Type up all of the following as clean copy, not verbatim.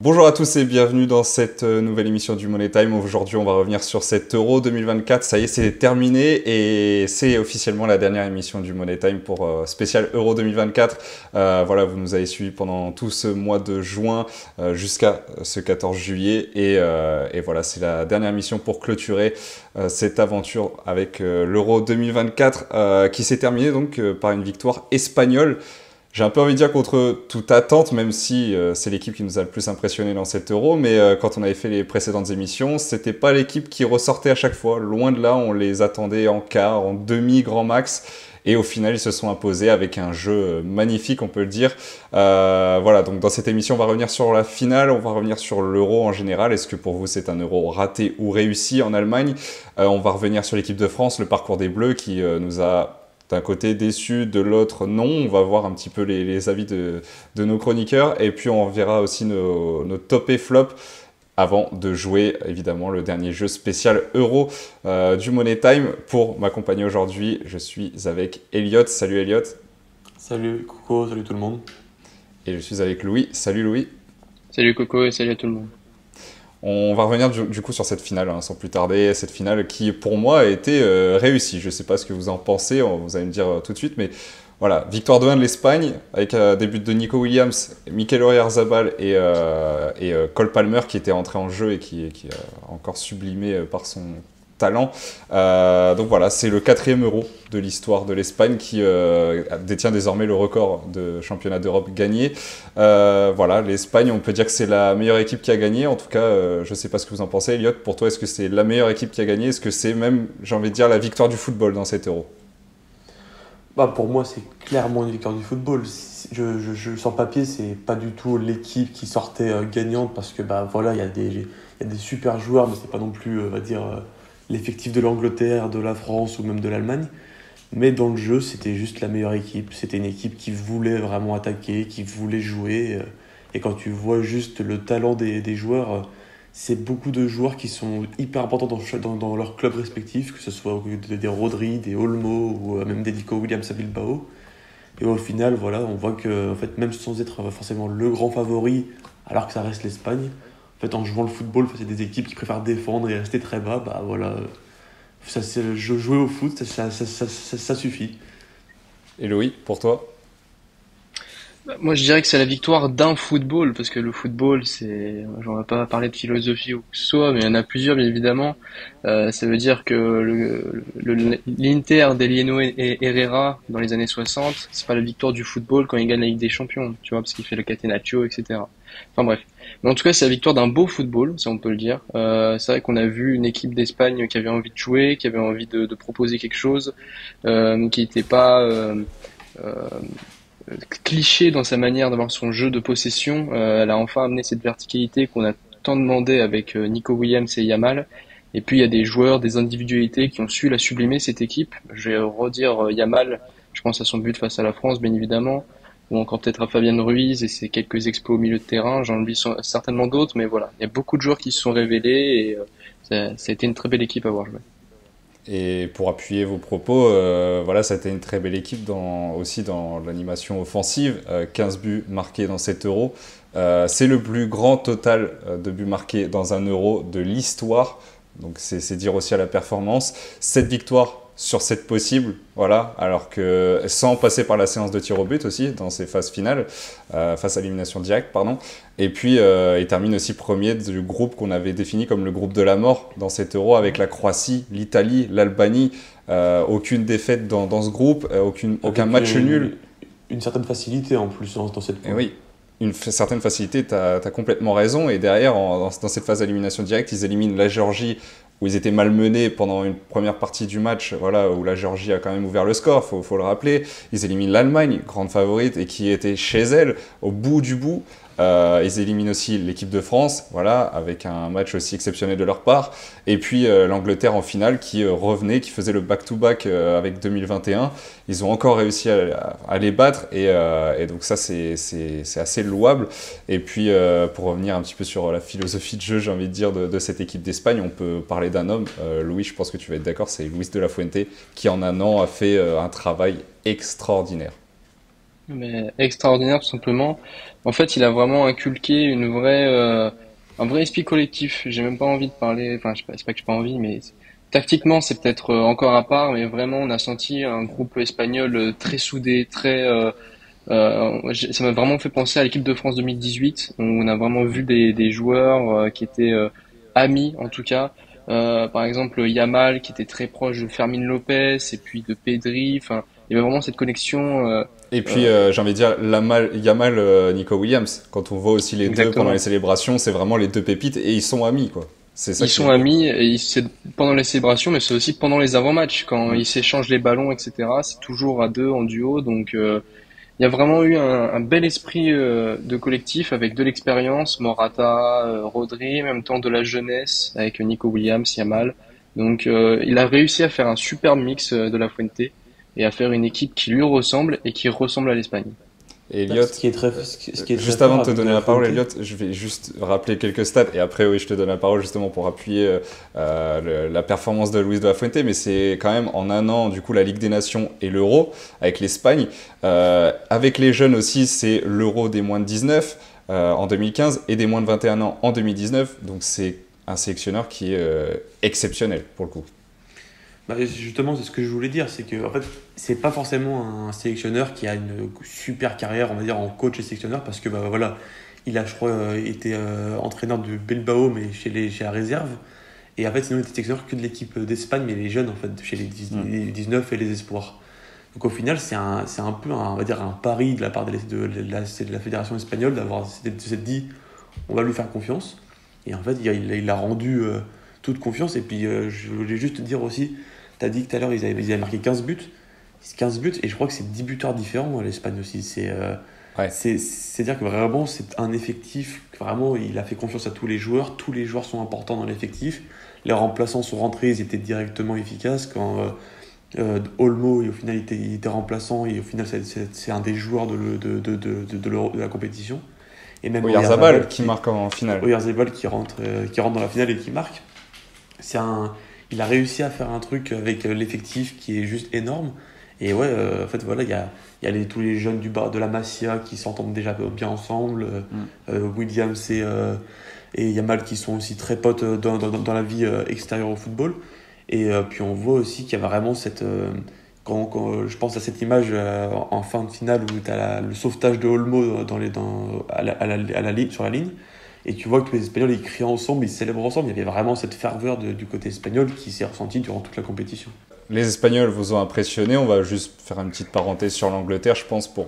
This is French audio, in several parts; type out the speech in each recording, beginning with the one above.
Bonjour à tous et bienvenue dans cette nouvelle émission du Money Time. Aujourd'hui, on va revenir sur cet Euro 2024. Ça y est, c'est terminé et c'est officiellement la dernière émission du Money Time pour spécial Euro 2024. Voilà, vous nous avez suivis pendant tout ce mois de juin jusqu'à ce 14 juillet et voilà, c'est la dernière émission pour clôturer cette aventure avec l'Euro 2024 qui s'est terminée donc par une victoire espagnole. J'ai un peu envie de dire contre toute attente, même si c'est l'équipe qui nous a le plus impressionné dans cet Euro, mais quand on avait fait les précédentes émissions, c'était pas l'équipe qui ressortait à chaque fois. Loin de là, on les attendait en quart, en demi, grand max, et au final, ils se sont imposés avec un jeu magnifique, on peut le dire. Voilà, donc dans cette émission, on va revenir sur la finale, on va revenir sur l'Euro en général. Est-ce que pour vous, c'est un Euro raté ou réussi en Allemagne? On va revenir sur l'équipe de France, le parcours des Bleus qui nous a d'un côté déçu, de l'autre non. On va voir un petit peu les avis de nos chroniqueurs. Et puis on verra aussi nos top et flop avant de jouer évidemment le dernier jeu spécial Euro du Money Time. Pour m'accompagner aujourd'hui, je suis avec Elliot. Salut Elliot. Salut Coco, salut tout le monde. Et je suis avec Louis. Salut Louis. Salut Coco et salut à tout le monde. On va revenir du coup sur cette finale, sans plus tarder. Cette finale qui, pour moi, a été réussie. Je ne sais pas ce que vous en pensez, vous allez me dire tout de suite. Mais voilà, victoire de 1 de l'Espagne, avec des buts de Nico Williams, Mikel Oyarzabal et Cole Palmer qui était entré en jeu et qui a encore sublimé par son talent. Donc voilà, c'est le 4e Euro de l'histoire de l'Espagne qui détient désormais le record de championnat d'Europe gagné. Voilà, l'Espagne, on peut dire que c'est la meilleure équipe qui a gagné. En tout cas, je ne sais pas ce que vous en pensez, Elliot. Pour toi, est-ce que c'est la meilleure équipe qui a gagné? Est-ce que c'est même, j'ai envie de dire, la victoire du football dans cet Euro? Pour moi, c'est clairement une victoire du football. Sans papier, c'est pas du tout l'équipe qui sortait gagnante parce que voilà, il y a des super joueurs, mais c'est pas non plus, on va dire, l'effectif de l'Angleterre, de la France ou même de l'Allemagne. Mais dans le jeu, c'était juste la meilleure équipe. C'était une équipe qui voulait vraiment attaquer, qui voulait jouer. Et quand tu vois juste le talent des joueurs, c'est beaucoup de joueurs qui sont hyper importants dans leur club respectif, que ce soit des Rodri, des Olmo ou même des Nico Williams à Bilbao. Et au final, voilà, on voit que en fait, même sans être forcément le grand favori, alors que ça reste l'Espagne, en fait, en jouant le football face à des équipes qui préfèrent défendre et rester très bas, voilà, jouer au foot, ça suffit. Et Louis, pour toi? Moi je dirais que c'est la victoire d'un football, parce que le football j'en vais pas parler de philosophie ou que ce soit, mais il y en a plusieurs bien évidemment. Ça veut dire que l'Inter d'Elieno et Herrera dans les années 60, c'est pas la victoire du football quand il gagne la Ligue des Champions, tu vois, parce qu'il fait le catenaccio, etc. Enfin bref. Mais en tout cas, c'est la victoire d'un beau football, ça on peut le dire. C'est vrai qu'on a vu une équipe d'Espagne qui avait envie de jouer, qui avait envie de proposer quelque chose, qui n'était pas euh, cliché dans sa manière d'avoir son jeu de possession. Elle a enfin amené cette verticalité qu'on a tant demandé avec Nico Williams et Yamal. Et puis il y a des joueurs, des individualités qui ont su la sublimer cette équipe. Je vais redire Yamal, je pense à son but face à la France bien évidemment, ou encore peut-être à Fabian Ruiz et ses quelques exploits au milieu de terrain. J'en oublie certainement d'autres, mais voilà, il y a beaucoup de joueurs qui se sont révélés et ça a été une très belle équipe à voir jouer. Et pour appuyer vos propos, voilà, ça a été une très belle équipe aussi dans l'animation offensive. 15 buts marqués dans cet Euro. C'est le plus grand total de buts marqués dans un Euro de l'histoire. Donc c'est dire aussi à la performance. 7 victoires sur 7 possibles, voilà, alors que sans passer par la séance de tir au but aussi dans ces phases finales, face à l'élimination directe, pardon. Et puis il termine aussi premier du groupe qu'on avait défini comme le groupe de la mort dans cet Euro avec la Croatie, l'Italie, l'Albanie. Aucune défaite dans ce groupe, aucun Avec match nul. une certaine facilité en plus dans cette Et poule. oui, une certaine facilité, tu as complètement raison. Et derrière, dans cette phase d'élimination directe, ils éliminent la Géorgie, où ils étaient malmenés pendant une première partie du match, voilà, où la Géorgie a quand même ouvert le score, faut le rappeler. Ils éliminent l'Allemagne, grande favorite, et qui était chez elle, au bout du bout. Ils éliminent aussi l'équipe de France, voilà, avec un match aussi exceptionnel de leur part. Et puis l'Angleterre en finale qui revenait, qui faisait le back-to-back avec 2021. Ils ont encore réussi à les battre et donc ça c'est assez louable. Et puis pour revenir un petit peu sur la philosophie de jeu, j'ai envie de dire, de cette équipe d'Espagne, on peut parler d'un homme, Louis, je pense que tu vas être d'accord, c'est Luis de la Fuente qui en un an a fait un travail extraordinaire. Mais extraordinaire tout simplement. En fait, il a vraiment inculqué un vrai esprit collectif. J'ai même pas envie de parler, enfin, c'est pas que j'ai pas envie, mais tactiquement, c'est peut-être encore à part, mais vraiment, on a senti un groupe espagnol très soudé, ça m'a vraiment fait penser à l'équipe de France 2018, où on a vraiment vu des joueurs qui étaient amis, en tout cas. Par exemple, Yamal, qui était très proche de Fermin Lopez, et puis de Pedri. Enfin, il y avait vraiment cette connexion. Et puis, Euh, j'ai envie de dire, Yamal, Nico Williams, quand on voit aussi les deux pendant les Exactement. célébrations, c'est vraiment les deux pépites et ils sont amis, quoi. C'est ça Ils qui sont est. amis et c'est pendant les célébrations, mais c'est aussi pendant les avant-matchs quand Mm. ils s'échangent les ballons, etc. C'est toujours à deux en duo, donc il y a vraiment eu un bel esprit de collectif avec de l'expérience, Morata, Rodri, en même temps de la jeunesse avec Nico Williams, Yamal. Donc il a réussi à faire un super mix de La Fuente et à faire une équipe qui lui ressemble et qui ressemble à l'Espagne. Et Bah, Elliot, ce qui est très juste avant fort de te avec De donner La la parole, Fuente. Elliot, je vais juste rappeler quelques stats et après, oui, je te donne la parole justement pour appuyer la performance de Luis de la Fuente. Mais c'est quand même en un an, du coup, la Ligue des Nations et l'Euro avec l'Espagne. Avec les jeunes aussi, c'est l'Euro des moins de 19 en 2015 et des moins de 21 ans en 2019. Donc, c'est un sélectionneur qui est exceptionnel pour le coup. Bah, justement, c'est ce que je voulais dire, c'est que en fait, c'est pas forcément un sélectionneur qui a une super carrière, on va dire, en coach et sélectionneur, parce que bah, voilà, il a, je crois, été entraîneur de Bilbao, mais chez la réserve. Et en fait, sinon, il était sélectionneur que de l'équipe d'Espagne, mais les jeunes, en fait, chez Mm. les 19 et les espoirs. Donc au final, c'est un peu, on va dire, un pari de la part de la fédération espagnole d'avoir s'être dit, on va lui faire confiance. Et en fait, il a rendu toute confiance. Et puis, je voulais juste te dire aussi, tu as dit que tout à l'heure, ils avaient marqué 15 buts. 15 buts, et je crois que c'est 10 buteurs différents, l'Espagne aussi. Ouais. C'est-à-dire que vraiment, c'est un effectif, que vraiment, il a fait confiance à tous les joueurs sont importants dans l'effectif. Les remplaçants sont rentrés, ils étaient directement efficaces. Quand Olmo, et au final, il était remplaçant, et au final, c'est un des joueurs de la compétition. Et même Oyarzabal qui marque en finale. Oyarzabal qui rentre dans la finale et qui marque. C'est un, il a réussi à faire un truc avec l'effectif qui est juste énorme. Et ouais, en fait, voilà, il y a tous les jeunes de la Masia qui s'entendent déjà bien ensemble. Mm. Williams et Yamal qui sont aussi très potes dans la vie extérieure au football. Et puis on voit aussi qu'il y a vraiment quand je pense à cette image en fin de finale où tu as le sauvetage de Olmo à la ligne, sur la ligne. Et tu vois que tous les Espagnols ils crient ensemble, ils célèbrent ensemble. Il y avait vraiment cette ferveur du côté espagnol qui s'est ressentie durant toute la compétition. Les Espagnols vous ont impressionné. On va juste faire une petite parenthèse sur l'Angleterre, je pense, pour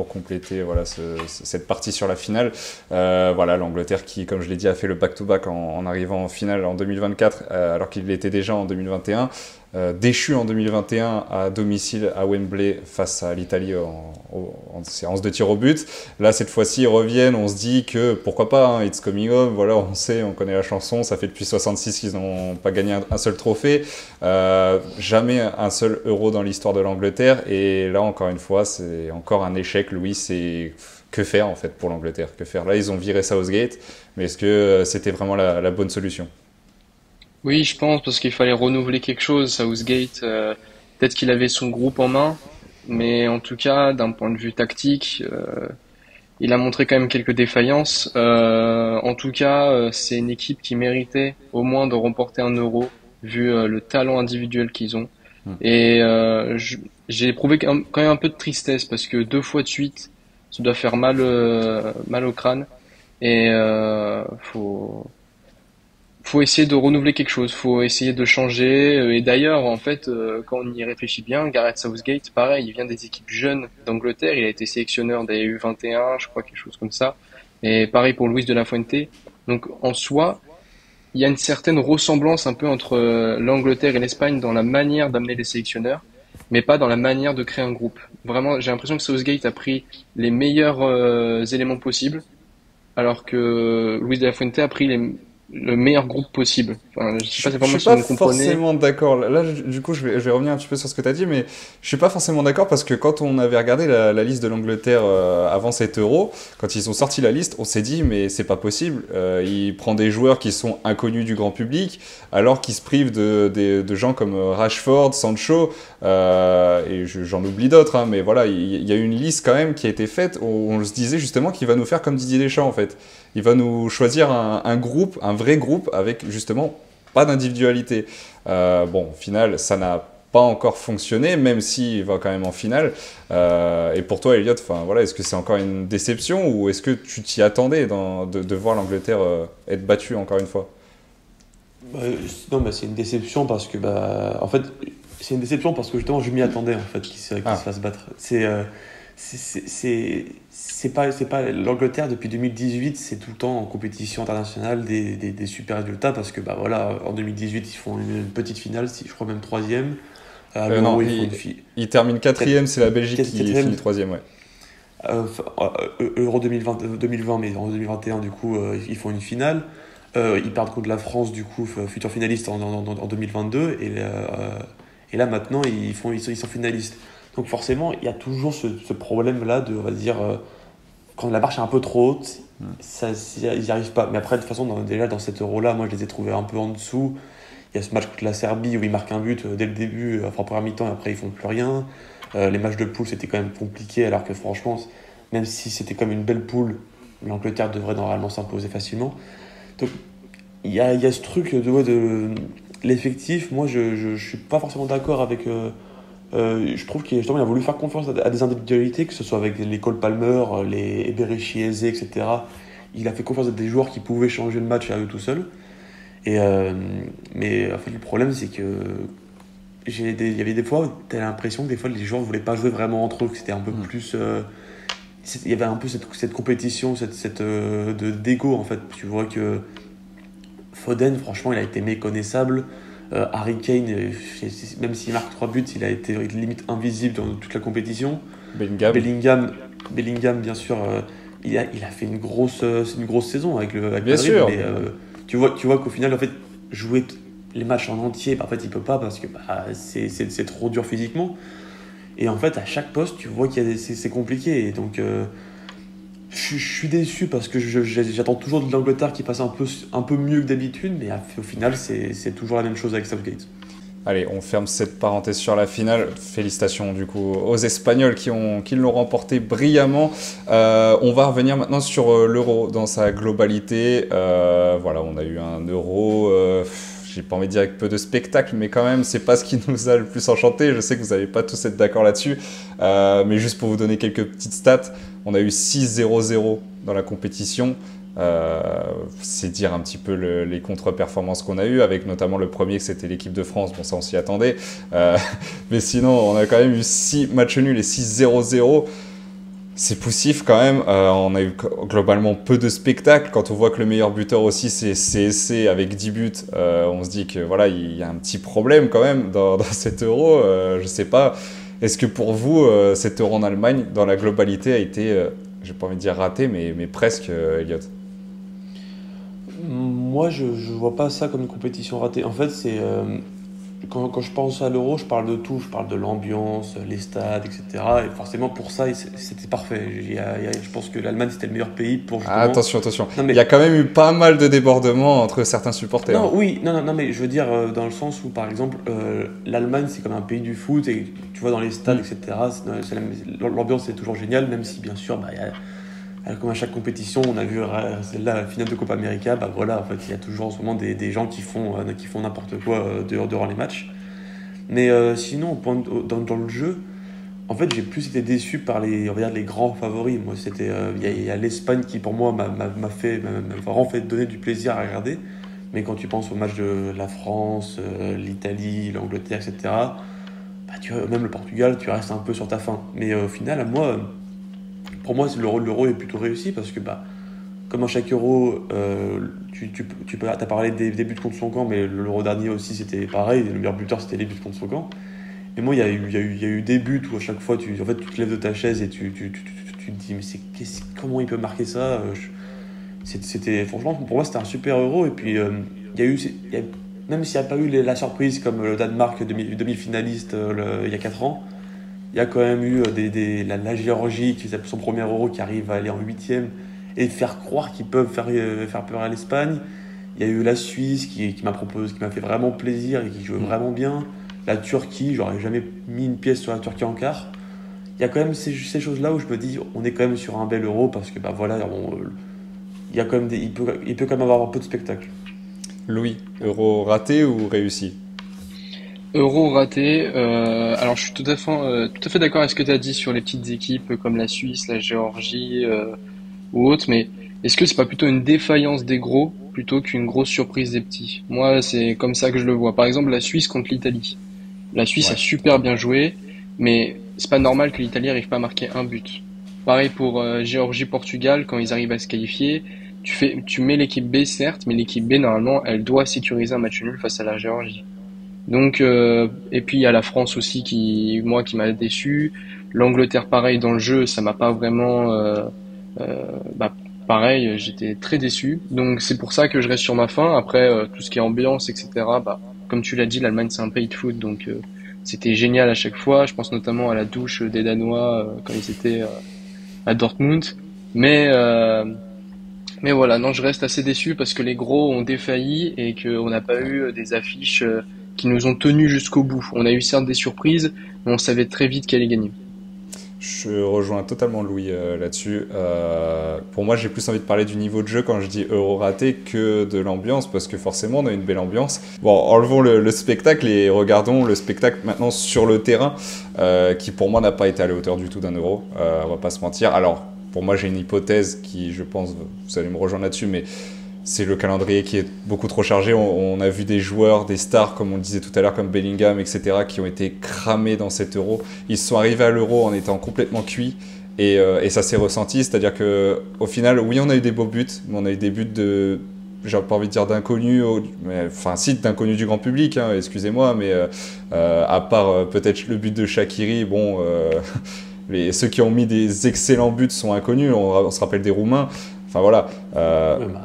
compléter voilà, cette partie sur la finale. Voilà, l'Angleterre qui, comme je l'ai dit, a fait le back-to-back en arrivant en finale en 2024, alors qu'il l'était déjà en 2021. Déchu en 2021 à domicile à Wembley face à l'Italie en séance de tir au but. Là, cette fois-ci, ils reviennent. On se dit que pourquoi pas, hein, It's Coming Home. Voilà, on sait, on connaît la chanson. Ça fait depuis 66 qu'ils n'ont pas gagné un seul trophée. Jamais un seul euro dans l'histoire de l'Angleterre. Et là, encore une fois, c'est encore un échec. Louis, c'est que faire en fait pour l'Angleterre? Que faire? Là, ils ont viré Southgate. Mais est-ce que c'était vraiment la bonne solution? Oui, je pense parce qu'il fallait renouveler quelque chose. Southgate, peut-être qu'il avait son groupe en main, mais en tout cas, d'un point de vue tactique, il a montré quand même quelques défaillances. En tout cas, c'est une équipe qui méritait au moins de remporter un euro, vu le talent individuel qu'ils ont. Hmm. Et j'ai éprouvé quand même un peu de tristesse parce que deux fois de suite, ça doit faire mal au crâne. Et faut essayer de renouveler quelque chose, faut essayer de changer. Et d'ailleurs, en fait, quand on y réfléchit bien, Gareth Southgate, pareil, il vient des équipes jeunes d'Angleterre. Il a été sélectionneur des U21, je crois, quelque chose comme ça. Et pareil pour Luis de la Fuente. Donc, en soi, il y a une certaine ressemblance un peu entre l'Angleterre et l'Espagne dans la manière d'amener les sélectionneurs, mais pas dans la manière de créer un groupe. Vraiment, j'ai l'impression que Southgate a pris les meilleurs éléments possibles, alors que Luis de la Fuente a pris le meilleur groupe possible. Enfin, je sais pas Je vraiment suis si vous pas me comprenez. forcément d'accord. Là, du coup, je vais revenir un petit peu sur ce que tu as dit, mais je suis pas forcément d'accord parce que quand on avait regardé la liste de l'Angleterre avant cet Euro, quand ils ont sorti la liste, on s'est dit, mais c'est pas possible. Il prend des joueurs qui sont inconnus du grand public, alors qu'il se prive de gens comme Rashford, Sancho, et j'en oublie d'autres, hein, mais voilà, il y a une liste quand même qui a été faite où on se disait justement qu'il va nous faire comme Didier Deschamps en fait. Il va nous choisir un groupe, un vrai groupe, avec justement pas d'individualité. Bon, au final, ça n'a pas encore fonctionné, même s'il va quand même en finale. Et pour toi, Elliot, voilà, est-ce que c'est encore une déception ou est-ce que tu t'y attendais de voir l'Angleterre être battue encore une fois? Bah, non, bah, c'est une déception parce que, bah, en fait, c'est une déception parce que justement, je m'y attendais en fait qu'il se Ah, fasse battre. C'est pas l'Angleterre depuis 2018, c'est tout le temps en compétition internationale des super résultats parce que, bah voilà, en 2018, ils font une petite finale, je crois même troisième. À non, l'Euro, ils font une il termine quatrième, c'est la Belgique qui quatrième. finit troisième, ouais. Euro 2020, mais en 2021, du coup, ils font une finale. Ils perdent contre la France, du coup, futur finaliste en 2022. Et là, maintenant, ils sont finalistes. Donc, forcément, il y a toujours ce problème-là de, on va dire, quand la marche est un peu trop haute, ils n'y arrivent pas. Mais après, de toute façon, déjà dans cet euro-là, moi, je les ai trouvés un peu en dessous. Il y a ce match contre la Serbie où ils marquent un but dès le début, enfin, en première mi-temps, et après, ils font plus rien. Les matchs de poule, c'était quand même compliqué, alors que franchement, même si c'était comme une belle poule, l'Angleterre devrait normalement s'imposer facilement. Donc, il y a ce truc de l'effectif. Moi, je suis pas forcément d'accord avec. Je trouve qu'il justement, il a voulu faire confiance à des individualités, que ce soit avec les Cole Palmer, les Eberechi Eze, etc. Il a fait confiance à des joueurs qui pouvaient changer le match à eux tout seuls. Mais en fait, le problème, c'est que il y avait des fois où tu as l'impression que des fois les joueurs ne voulaient pas jouer vraiment entre eux, que c'était un peu plus. Il y avait un peu cette compétition, d'égo en fait. Tu vois que Foden, franchement, il a été méconnaissable. Harry Kane, même s'il marque 3 buts, il a été limite invisible dans toute la compétition. Bellingham, Bellingham, Bellingham bien sûr, il a fait une grosse saison avec bien Madrid, sûr. mais tu vois qu'au final, en fait, jouer les matchs en entier, bah, en fait, il peut pas parce que bah, c'est trop dur physiquement. Et en fait, à chaque poste, tu vois c'est compliqué. Et donc, je suis déçu parce que j'attends toujours de l'Angleterre qui passe un peu mieux que d'habitude, mais au final, c'est toujours la même chose avec Southgate. Allez, on ferme cette parenthèse sur la finale. Félicitations du coup aux Espagnols qui l'ont remporté brillamment. On va revenir maintenant sur l'Euro dans sa globalité. Voilà, on a eu un Euro. J'ai pas envie de dire avec peu de spectacle, mais quand même, c'est pas ce qui nous a le plus enchanté. Je sais que vous n'allez pas tous être d'accord là-dessus, mais juste pour vous donner quelques petites stats, on a eu 6-0-0 dans la compétition. C'est dire un petit peu les contre-performances qu'on a eues, avec notamment le premier que c'était l'équipe de France, bon ça on s'y attendait, mais sinon on a quand même eu 6 matchs nuls et 6-0-0, c'est poussif quand même. On a eu globalement peu de spectacles, quand on voit que le meilleur buteur aussi c'est CSC avec 10 buts, on se dit que voilà, il y a un petit problème quand même dans cet euro. Je sais pas, est-ce que pour vous cet euro en Allemagne dans la globalité a été, j'ai pas envie de dire raté, mais presque, Elliot? Moi, je vois pas ça comme une compétition ratée. En fait, quand je pense à l'Euro, je parle de tout. Je parle de l'ambiance, les stades, etc. Et forcément, pour ça, c'était parfait. Je pense que l'Allemagne, c'était le meilleur pays pour Ah, justement. attention, attention. Non, Il y a mais. quand même eu pas mal de débordements entre certains supporters, hein. Non, oui, non, non, non, mais je veux dire, dans le sens où, par exemple, l'Allemagne, c'est comme un pays du foot, et tu vois, dans les stades, Mm. etc., l'ambiance est toujours géniale, même si, bien sûr, bah, comme à chaque compétition, on a vu celle-là, la finale de Copa América, bah voilà, en fait, il y a toujours en ce moment des gens qui font n'importe quoi durant les matchs. Mais sinon, dans le jeu, en fait, j'ai plus été déçu par on va dire, les grands favoris. Moi, il y a l'Espagne qui, pour moi, m'a vraiment fait donner du plaisir à regarder. Mais quand tu penses au match de la France, l'Italie, l'Angleterre, etc., bah, tu vois, même le Portugal, tu restes un peu sur ta faim. Mais au final, pour moi, l'euro est plutôt réussi parce que, bah, comme à chaque euro, t'as parlé des buts contre son camp, mais l'euro dernier aussi, c'était pareil. Le meilleur buteur, c'était les buts contre son camp. Et moi, il y a eu des buts où à chaque fois, en fait, tu te lèves de ta chaise et tu te dis, mais comment il peut marquer ça? franchement, pour moi, c'était un super Euro. Et puis, même s'il n'y a pas eu la surprise comme le Danemark demi-finaliste il y a 4 ans, il y a quand même eu la Géorgie qui faisait son premier Euro qui arrive à aller en huitième et de faire croire qu'ils peuvent faire peur à l'Espagne. Il y a eu la Suisse qui m'a fait vraiment plaisir et qui joue vraiment bien. La Turquie, j'aurais jamais mis une pièce sur la Turquie en quart. Il y a quand même ces choses-là où je me dis, on est quand même sur un bel Euro parce que il y a quand même il peut quand même avoir un peu de spectacle. Louis, Euro raté ou réussi? Euro raté. Alors je suis tout à fait d'accord avec ce que tu as dit sur les petites équipes comme la Suisse, la Géorgie ou autres, mais est-ce que c'est pas plutôt une défaillance des gros plutôt qu'une grosse surprise des petits? Moi, c'est comme ça que je le vois. Par exemple, la Suisse contre l'Italie. La Suisse a Ouais. super bien joué, mais c'est pas normal que l'Italie arrive pas à marquer un but. Pareil pour Géorgie-Portugal, quand ils arrivent à se qualifier, tu mets l'équipe B certes, mais l'équipe B normalement, elle doit sécuriser un match nul face à la Géorgie. Donc et puis il y a la France aussi qui m'a déçu. L'Angleterre pareil dans le jeu, ça m'a pas vraiment bah pareil, j'étais très déçu. Donc c'est pour ça que je reste sur ma faim. Après tout ce qui est ambiance etc. Bah comme tu l'as dit, l'Allemagne c'est un pays de foot donc c'était génial à chaque fois. Je pense notamment à la douche des Danois quand ils étaient à Dortmund. Mais mais voilà, non, je reste assez déçu parce que les gros ont défailli et qu'on n'a pas eu des affiches qui nous ont tenus jusqu'au bout. On a eu certes des surprises, mais on savait très vite qui allait gagner. Je rejoins totalement Louis là-dessus. Pour moi, j'ai plus envie de parler du niveau de jeu quand je dis Euro raté que de l'ambiance, parce que forcément, on a une belle ambiance. Bon, enlevons le spectacle et regardons le spectacle maintenant sur le terrain, qui pour moi n'a pas été à la hauteur du tout d'un Euro. On va pas se mentir. Alors, pour moi, j'ai une hypothèse qui, je pense, vous allez me rejoindre là-dessus, mais c'est le calendrier qui est beaucoup trop chargé. On a vu des joueurs, des stars, comme on le disait tout à l'heure, comme Bellingham, etc., qui ont été cramés dans cet Euro. Ils sont arrivés à l'Euro en étant complètement cuits et ça s'est ressenti. C'est-à-dire qu'au final, oui, on a eu des beaux buts, mais on a eu des buts de, j'ai pas envie de dire d'inconnus, enfin si, d'inconnus du grand public, hein, excusez-moi, mais à part peut-être le but de Shaqiri, bon, ceux qui ont mis des excellents buts sont inconnus. On se rappelle des Roumains. Enfin voilà. Ouais, bah,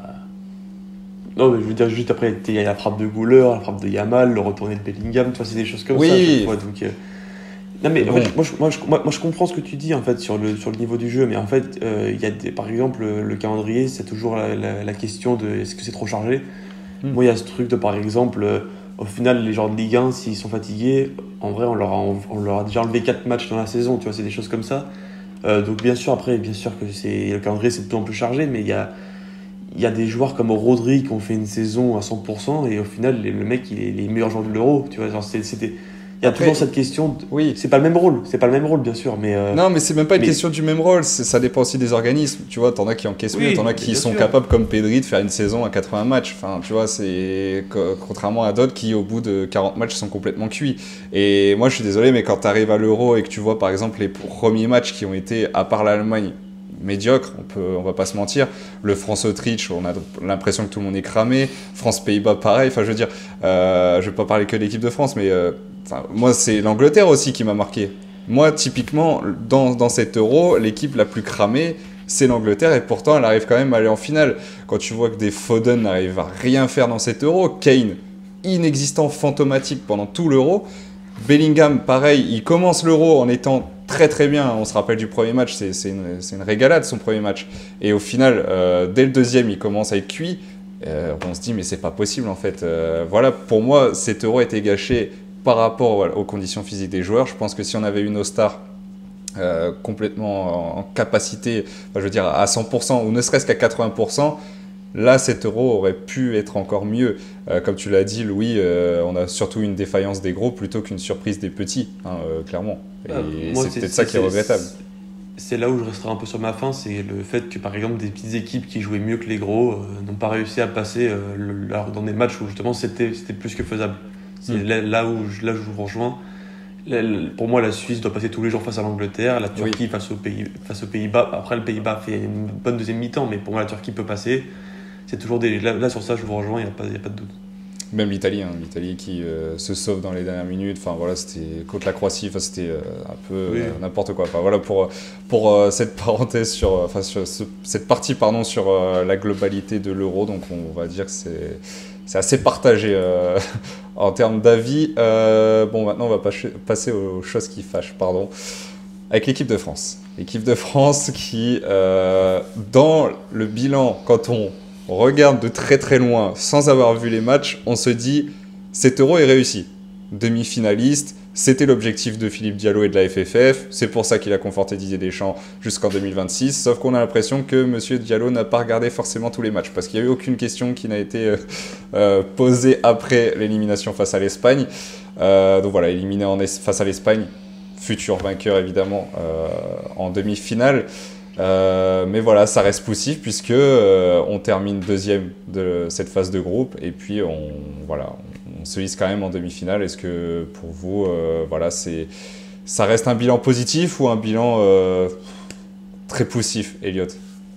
non, mais je veux dire, juste après, il y a la frappe de Güler, la frappe de Yamal, le retourné de Bellingham, tu vois, c'est des choses comme ça à chaque Oui, fois. Donc, non, mais en bon, fait, moi, je comprends ce que tu dis en fait sur le niveau du jeu, mais en fait, il y a par exemple, le calendrier, c'est toujours la question de est-ce que c'est trop chargé. hmm. Moi, il y a ce truc de par exemple, au final, les joueurs de Ligue 1, s'ils sont fatigués, en vrai, on leur a déjà enlevé 4 matchs dans la saison, tu vois, c'est des choses comme ça. Donc, bien sûr, après, bien sûr que le calendrier, c'est de plus en plus chargé, mais il y a des joueurs comme Rodri qui ont fait une saison à 100% et au final, le mec, il est les meilleurs joueurs de l'Euro. Tu vois, genre, il y a Après, toujours cette question. oui. C'est pas le même rôle, bien sûr, Non, mais c'est même pas une mais question du même rôle, ça dépend aussi des organismes. Tu vois, t'en as qui encaissent mieux, oui, t'en as mais qui bien sont sûr. capables, comme Pedri, de faire une saison à 80 matchs. Enfin, tu vois, contrairement à d'autres qui, au bout de 40 matchs, sont complètement cuits. Et moi, je suis désolé, mais quand t'arrives à l'Euro et que tu vois, par exemple, les premiers matchs qui ont été, à part l'Allemagne, médiocre, on va pas se mentir. Le France-Autriche, on a l'impression que tout le monde est cramé. France-Pays-Bas, pareil. Enfin, je veux dire, je vais pas parler que de l'équipe de France, mais moi, c'est l'Angleterre aussi qui m'a marqué. Moi, typiquement, dans cet Euro, l'équipe la plus cramée, c'est l'Angleterre, et pourtant, elle arrive quand même à aller en finale. Quand tu vois que des Foden n'arrivent à rien faire dans cet Euro, Kane, inexistant, fantomatique pendant tout l'Euro, Bellingham, pareil, il commence l'Euro en étant très très bien. On se rappelle du premier match, c'est une régalade son premier match. Et au final, dès le deuxième, il commence à être cuit. On se dit, mais c'est pas possible en fait. Voilà, pour moi, cet Euro a été gâché par rapport aux conditions physiques des joueurs. Je pense que si on avait eu nos stars complètement en capacité, enfin, je veux dire à 100% ou ne serait-ce qu'à 80%, là, cet Euro aurait pu être encore mieux. Comme tu l'as dit, Louis, on a surtout une défaillance des gros plutôt qu'une surprise des petits, hein, clairement. Et Moi, c'est peut-être ça qui est regrettable. c'est là où je resterai un peu sur ma faim, c'est le fait que par exemple des petites équipes qui jouaient mieux que les gros n'ont pas réussi à passer dans des matchs où justement c'était plus que faisable. C'est là où je vous rejoins. Pour moi, la Suisse doit passer tous les jours face à l'Angleterre, la Oui. Turquie face aux Pays-Bas. Après, le Pays-Bas fait une bonne deuxième mi-temps, mais pour moi, la Turquie peut passer. C'est toujours là, sur ça, je vous rejoins, il n'y a pas de doute. Même l'Italie, l'Italie qui se sauve dans les dernières minutes. Enfin voilà, c'était contre la Croatie, enfin, c'était un peu n'importe quoi. Enfin voilà pour cette parenthèse sur cette partie pardon sur la globalité de l'Euro. Donc on va dire que c'est assez partagé en termes d'avis. Bon, maintenant, on va passer aux choses qui fâchent, pardon. Avec l'équipe de France. L'équipe de France qui, dans le bilan, quand on regarde de très très loin, sans avoir vu les matchs, on se dit, cet Euro est réussi. Demi-finaliste, c'était l'objectif de Philippe Diallo et de la FFF, c'est pour ça qu'il a conforté Didier Deschamps jusqu'en 2026, sauf qu'on a l'impression que Monsieur Diallo n'a pas regardé forcément tous les matchs, parce qu'il n'y a eu aucune question qui n'a été posée après l'élimination face à l'Espagne. Donc voilà, éliminé face à l'Espagne, futur vainqueur évidemment en demi-finale. Mais voilà, ça reste poussif puisque on termine deuxième de cette phase de groupe et puis on se hisse quand même en demi-finale. Est-ce que pour vous, ça reste un bilan positif ou un bilan très poussif, Elliot,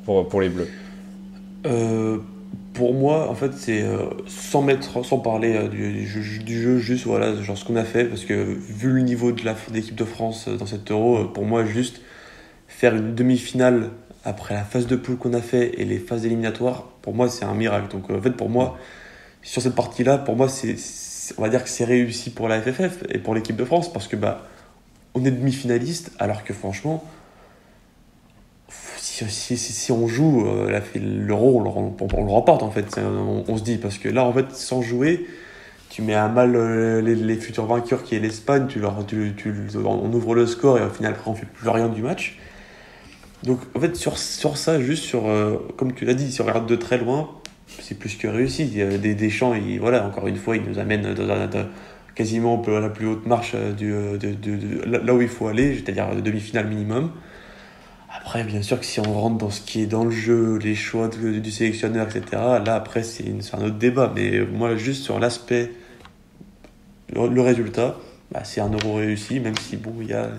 pour les Bleus? Pour moi, en fait, c'est sans parler du jeu, juste voilà, genre ce qu'on a fait, parce que vu le niveau de l'équipe de France dans cette Euro, pour moi, juste faire une demi-finale après la phase de poule qu'on a fait et les phases éliminatoires, pour moi, c'est un miracle. Donc, en fait, pour moi, sur cette partie-là, pour moi, on va dire que c'est réussi pour la FFF et pour l'équipe de France, parce que on est demi-finaliste, alors que franchement, si on joue l'Euro, on le remporte en fait. On se dit, parce que là, en fait, sans jouer, tu mets à mal les futurs vainqueurs qui est l'Espagne, on ouvre le score et au final, après, on fait plus rien du match. Donc, en fait, sur ça, juste comme tu l'as dit, si on regarde de très loin, c'est plus que réussi. Deschamps, voilà, encore une fois, il nous amène quasiment à la plus haute marche là où il faut aller, c'est-à-dire demi-finale minimum. Après, bien sûr que si on rentre dans ce qui est dans le jeu, les choix du sélectionneur, etc., là, après, c'est un autre débat. Mais moi, juste sur l'aspect, le résultat, c'est un Euro réussi, même si, bon, il y a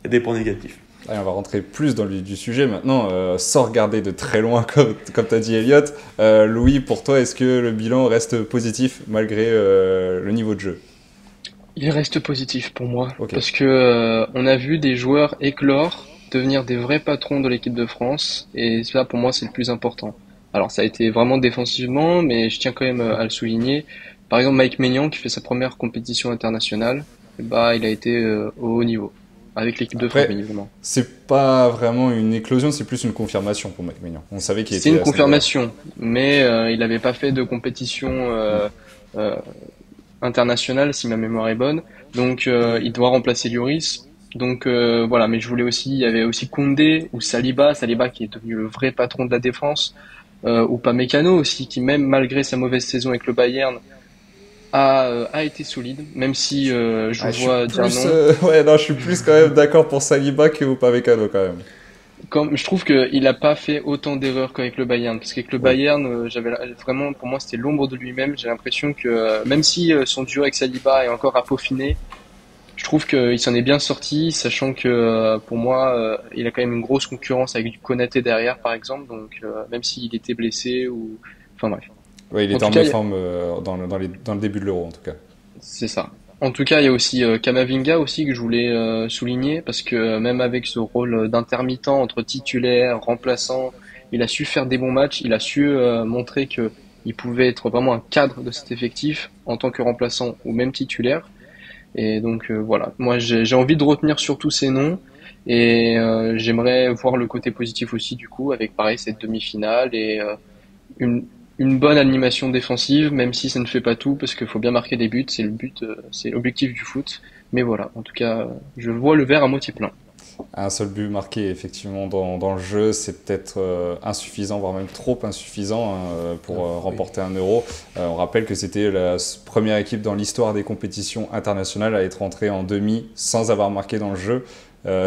des points négatifs. Allez, on va rentrer plus dans le vif du sujet maintenant, sans regarder de très loin, comme tu as dit, Elliot. Louis, pour toi, est-ce que le bilan reste positif malgré le niveau de jeu? Il reste positif pour moi, Okay. parce que on a vu des joueurs éclore, devenir des vrais patrons de l'équipe de France, et ça pour moi c'est le plus important. Alors ça a été vraiment défensivement, mais je tiens quand même à le souligner. Par exemple Mike Maignan qui fait sa première compétition internationale, il a été au haut niveau, avec l'équipe de France bien évidemment. C'est pas vraiment une éclosion, c'est plus une confirmation pour Mike Maignan. On savait qu'il était. C'est une confirmation, mais il n'avait pas fait de compétition internationale si ma mémoire est bonne, donc il doit remplacer Lloris. Donc voilà, mais il y avait aussi Koundé ou Saliba qui est devenu le vrai patron de la défense, ou Upamecano aussi, qui même malgré sa mauvaise saison avec le Bayern a été solide, même si je vois dire non. Je suis plus quand même d'accord pour Saliba que Upamecano quand même. Comme je trouve qu'il a pas fait autant d'erreurs qu'avec le Bayern, parce qu'avec le Bayern, vraiment pour moi c'était l'ombre de lui-même. J'ai l'impression que même si son duo avec Saliba est encore à peaufiner, je trouve qu'il s'en est bien sorti, sachant que pour moi, il a quand même une grosse concurrence avec du Konaté derrière, par exemple. Donc même s'il était blessé ou, enfin bref. Oui, il était en forme dans le début de l'Euro en tout cas. C'est ça. En tout cas, il y a aussi Camavinga aussi que je voulais souligner parce que même avec ce rôle d'intermittent entre titulaire, remplaçant, il a su faire des bons matchs, il a su montrer que il pouvait être vraiment un cadre de cet effectif en tant que remplaçant ou même titulaire. Et donc voilà, moi j'ai envie de retenir surtout ces noms et j'aimerais voir le côté positif aussi du coup avec pareil cette demi-finale et une bonne animation défensive, même si ça ne fait pas tout, parce qu'il faut bien marquer des buts, c'est le but, c'est l'objectif du foot. Mais voilà, en tout cas, je vois le verre à moitié plein. Un seul but marqué effectivement dans le jeu, c'est peut-être insuffisant, voire même trop insuffisant pour remporter un Euro. On rappelle que c'était la première équipe dans l'histoire des compétitions internationales à être entrée en demi sans avoir marqué dans le jeu.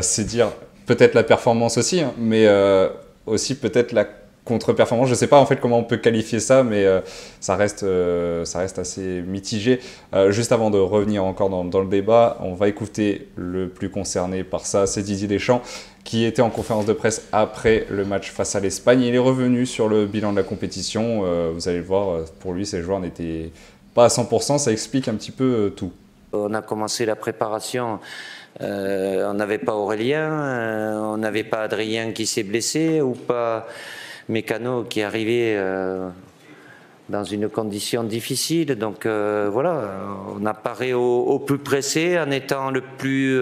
C'est dire peut-être la performance aussi, mais aussi peut-être la contre-performance. Je ne sais pas en fait comment on peut qualifier ça, mais ça reste assez mitigé. Juste avant de revenir encore dans le débat, on va écouter le plus concerné par ça, c'est Didier Deschamps, qui était en conférence de presse après le match face à l'Espagne. Il est revenu sur le bilan de la compétition. Vous allez le voir, pour lui, ces joueurs n'étaient pas à 100%, ça explique un petit peu tout. On a commencé la préparation, on n'avait pas Aurélien, on n'avait pas Adrien qui s'est blessé, ou pas Mécano qui est arrivé dans une condition difficile. Donc voilà, on apparaît au plus pressé en étant le plus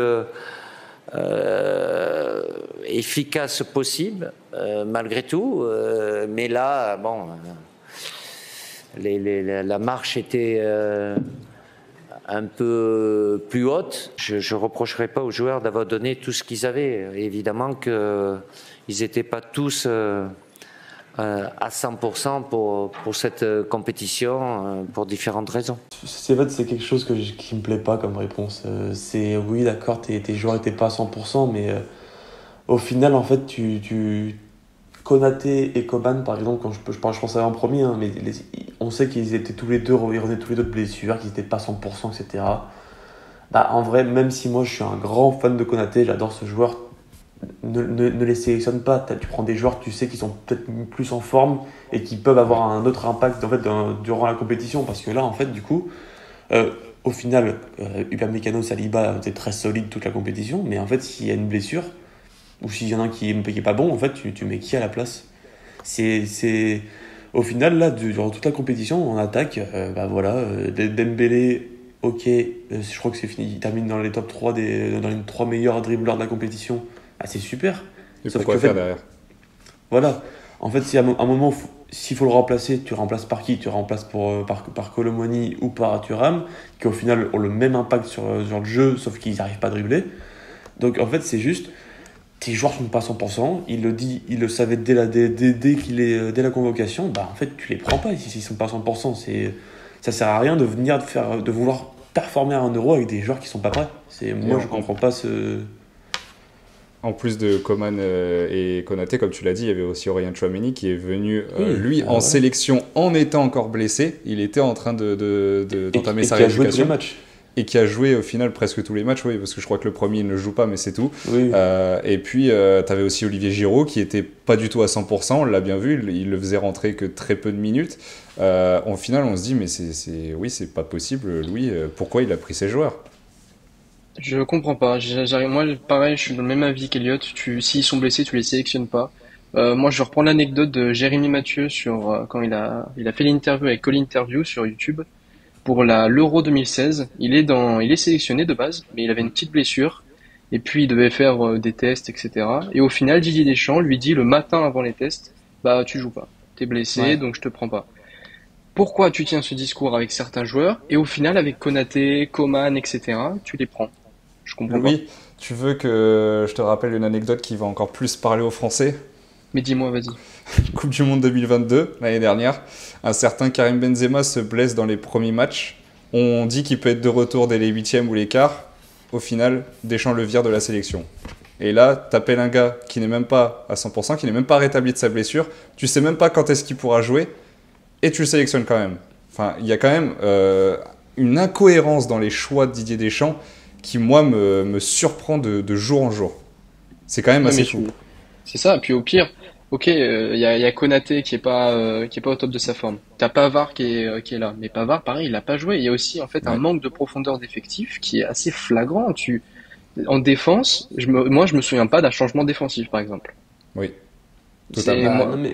efficace possible, malgré tout. Mais là, bon, la marche était un peu plus haute. Je ne reprocherai pas aux joueurs d'avoir donné tout ce qu'ils avaient. Évidemment qu'ils n'étaient pas tous à 100% pour cette compétition, pour différentes raisons. C'est vrai, c'est quelque chose qui me plaît pas comme réponse. C'est oui, d'accord, tes joueurs n'étaient pas à 100%, mais au final, en fait, Konaté et Coman, par exemple, quand je pense à eux en premier, hein, mais on sait qu'ils étaient tous les deux, ils revenaient tous les deux de blessures, qu'ils n'étaient pas à 100%, etc. Bah, en vrai, même si moi je suis un grand fan de Konaté, j'adore ce joueur, ne les sélectionne pas. Tu prends des joueurs, tu sais, qui sont peut-être plus en forme et qui peuvent avoir un autre impact en fait, durant la compétition. Parce que là, en fait, du coup, au final, Upamecano, Saliba, c'est très solide toute la compétition, mais en fait, s'il y a une blessure, ou s'il y en a un qui est pas bon, en fait, tu mets qui à la place? Au final, là, durant toute la compétition, en attaque, bah voilà, Dembélé, ok, je crois que c'est fini, il termine dans les top 3, dans les 3 meilleurs dribbleurs de la compétition. Ah, c'est super. Et pourquoi faire derrière? Voilà. En fait, si à un moment, s'il faut le remplacer, tu remplaces par qui? Tu remplaces par Colomoni ou par Thuram, qui au final ont le même impact sur le jeu, sauf qu'ils n'arrivent pas à dribbler. Donc en fait, c'est juste, tes joueurs ne sont pas à 100%, il le savait dès la convocation, bah en fait, tu les prends pas s'ils ne sont pas à 100%. Ça sert à rien de vouloir performer à un Euro avec des joueurs qui ne sont pas prêts. Moi, je ne comprends pas ce... En plus de Coman et Konaté, comme tu l'as dit, il y avait aussi Aurélien Tchouaméni qui est venu, en sélection en étant encore blessé. Il était en train d'entamer sa rééducation. Et qui a joué tous les matchs. Et qui a joué au final presque tous les matchs, oui, parce que je crois que le premier il ne joue pas, mais c'est tout. Oui. Et puis, tu avais aussi Olivier Giroud qui n'était pas du tout à 100%, on l'a bien vu, il le faisait rentrer que très peu de minutes. Au final, on se dit, mais c'est pas possible, Louis, pourquoi il a pris ses joueurs? Je comprends pas. Moi, pareil, je suis dans le même avis qu'Eliott. S'ils sont blessés, tu les sélectionnes pas. Moi, je reprends l'anecdote de Jérémy Mathieu sur quand il a fait l'interview avec Call Interview sur YouTube pour l'Euro 2016. Il est sélectionné de base, mais il avait une petite blessure. Et puis, il devait faire des tests, etc. Et au final, Didier Deschamps lui dit le matin avant les tests, bah, tu joues pas. T'es blessé, donc je te prends pas. Pourquoi tu tiens ce discours avec certains joueurs et au final, avec Konaté, Coman, etc., tu les prends? Je comprends pas. Oui, tu veux que je te rappelle une anecdote qui va encore plus parler aux Français? Mais dis-moi, vas-y. Coupe du Monde 2022, l'année dernière, un certain Karim Benzema se blesse dans les premiers matchs. On dit qu'il peut être de retour dès les huitièmes ou les quarts. Au final, Deschamps le vire de la sélection. Et là, t'appelles un gars qui n'est même pas à 100%, qui n'est même pas rétabli de sa blessure. Tu sais même pas quand est-ce qu'il pourra jouer et tu le sélectionnes quand même. Enfin, il y a quand même une incohérence dans les choix de Didier Deschamps qui, moi, me surprend de jour en jour. C'est quand même assez fou. C'est ça. Puis au pire, ok, il y a Konaté qui est pas au top de sa forme. T'as Pavard qui est là, mais Pavard, pareil, il a pas joué. Il y a aussi en fait un manque de profondeur d'effectif qui est assez flagrant. En défense, moi, je me souviens pas d'un changement défensif, par exemple. Oui. Totalement. Non,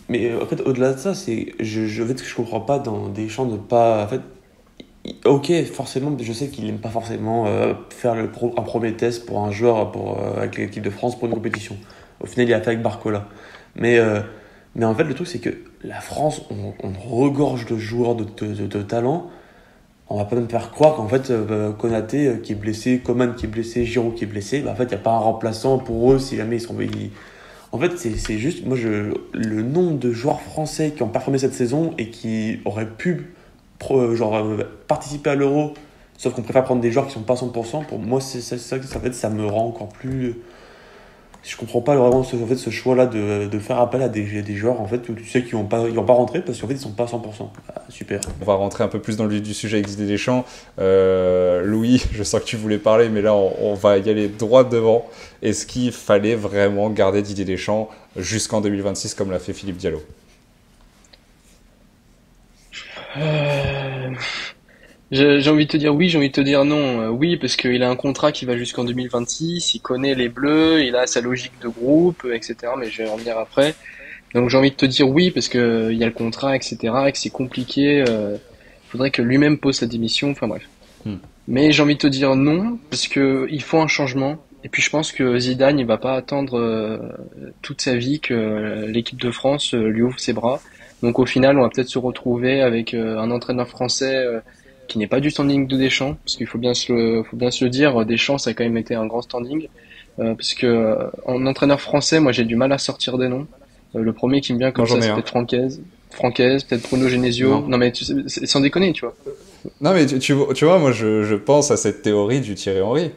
mais en fait, au-delà de ça, je comprends pas dans Deschamps de pas. En fait, ok, forcément, je sais qu'il n'aime pas forcément faire un premier test pour un joueur avec l'équipe de France pour une compétition. Au final, il a fait avec Barcola. Mais en fait, le truc, c'est que la France, on regorge de joueurs de talent. On va pas même faire croire qu'en fait, Konaté qui est blessé, Coman qui est blessé, Giroud qui est blessé, bah, en fait, il n'y a pas un remplaçant pour eux si jamais ils sont. En fait, c'est juste, moi, le nombre de joueurs français qui ont performé cette saison et qui auraient pu participer à l'Euro, sauf qu'on préfère prendre des joueurs qui sont pas à 100%, pour moi, c'est ça, en fait, ça me rend encore plus... Je comprends pas vraiment ce choix-là de faire appel à des joueurs en fait, où tu sais qu'ils vont pas rentrer parce qu'en fait, ils sont pas à 100%. Ah, super. On va rentrer un peu plus dans le vif du sujet avec Didier Deschamps. Louis, je sens que tu voulais parler, mais là, on va y aller droit devant. Est-ce qu'il fallait vraiment garder Didier Deschamps jusqu'en 2026 comme l'a fait Philippe Diallo? J'ai envie de te dire oui, j'ai envie de te dire non. Oui, parce qu'il a un contrat qui va jusqu'en 2026, il connaît les Bleus, il a sa logique de groupe, etc. Mais je vais en revenir après. Donc j'ai envie de te dire oui, parce que il y a le contrat, etc. Et que c'est compliqué. Faudrait que lui-même pose sa démission. Enfin bref. Hmm. Mais j'ai envie de te dire non, parce que il faut un changement. Et puis je pense que Zidane, il va pas attendre toute sa vie que l'équipe de France lui ouvre ses bras. Donc au final, on va peut-être se retrouver avec un entraîneur français qui n'est pas du standing de Deschamps, parce qu'il faut bien se le dire, Deschamps, ça a quand même été un grand standing. Parce que en entraîneur français, moi j'ai du mal à sortir des noms. Le premier qui me vient Moi comme j'en ça, ai c'est un. peut-être Francaise, peut-être Bruno Genesio. Non. Non mais sans déconner, tu vois. Non, mais tu vois, moi je pense à cette théorie du Thierry Henry,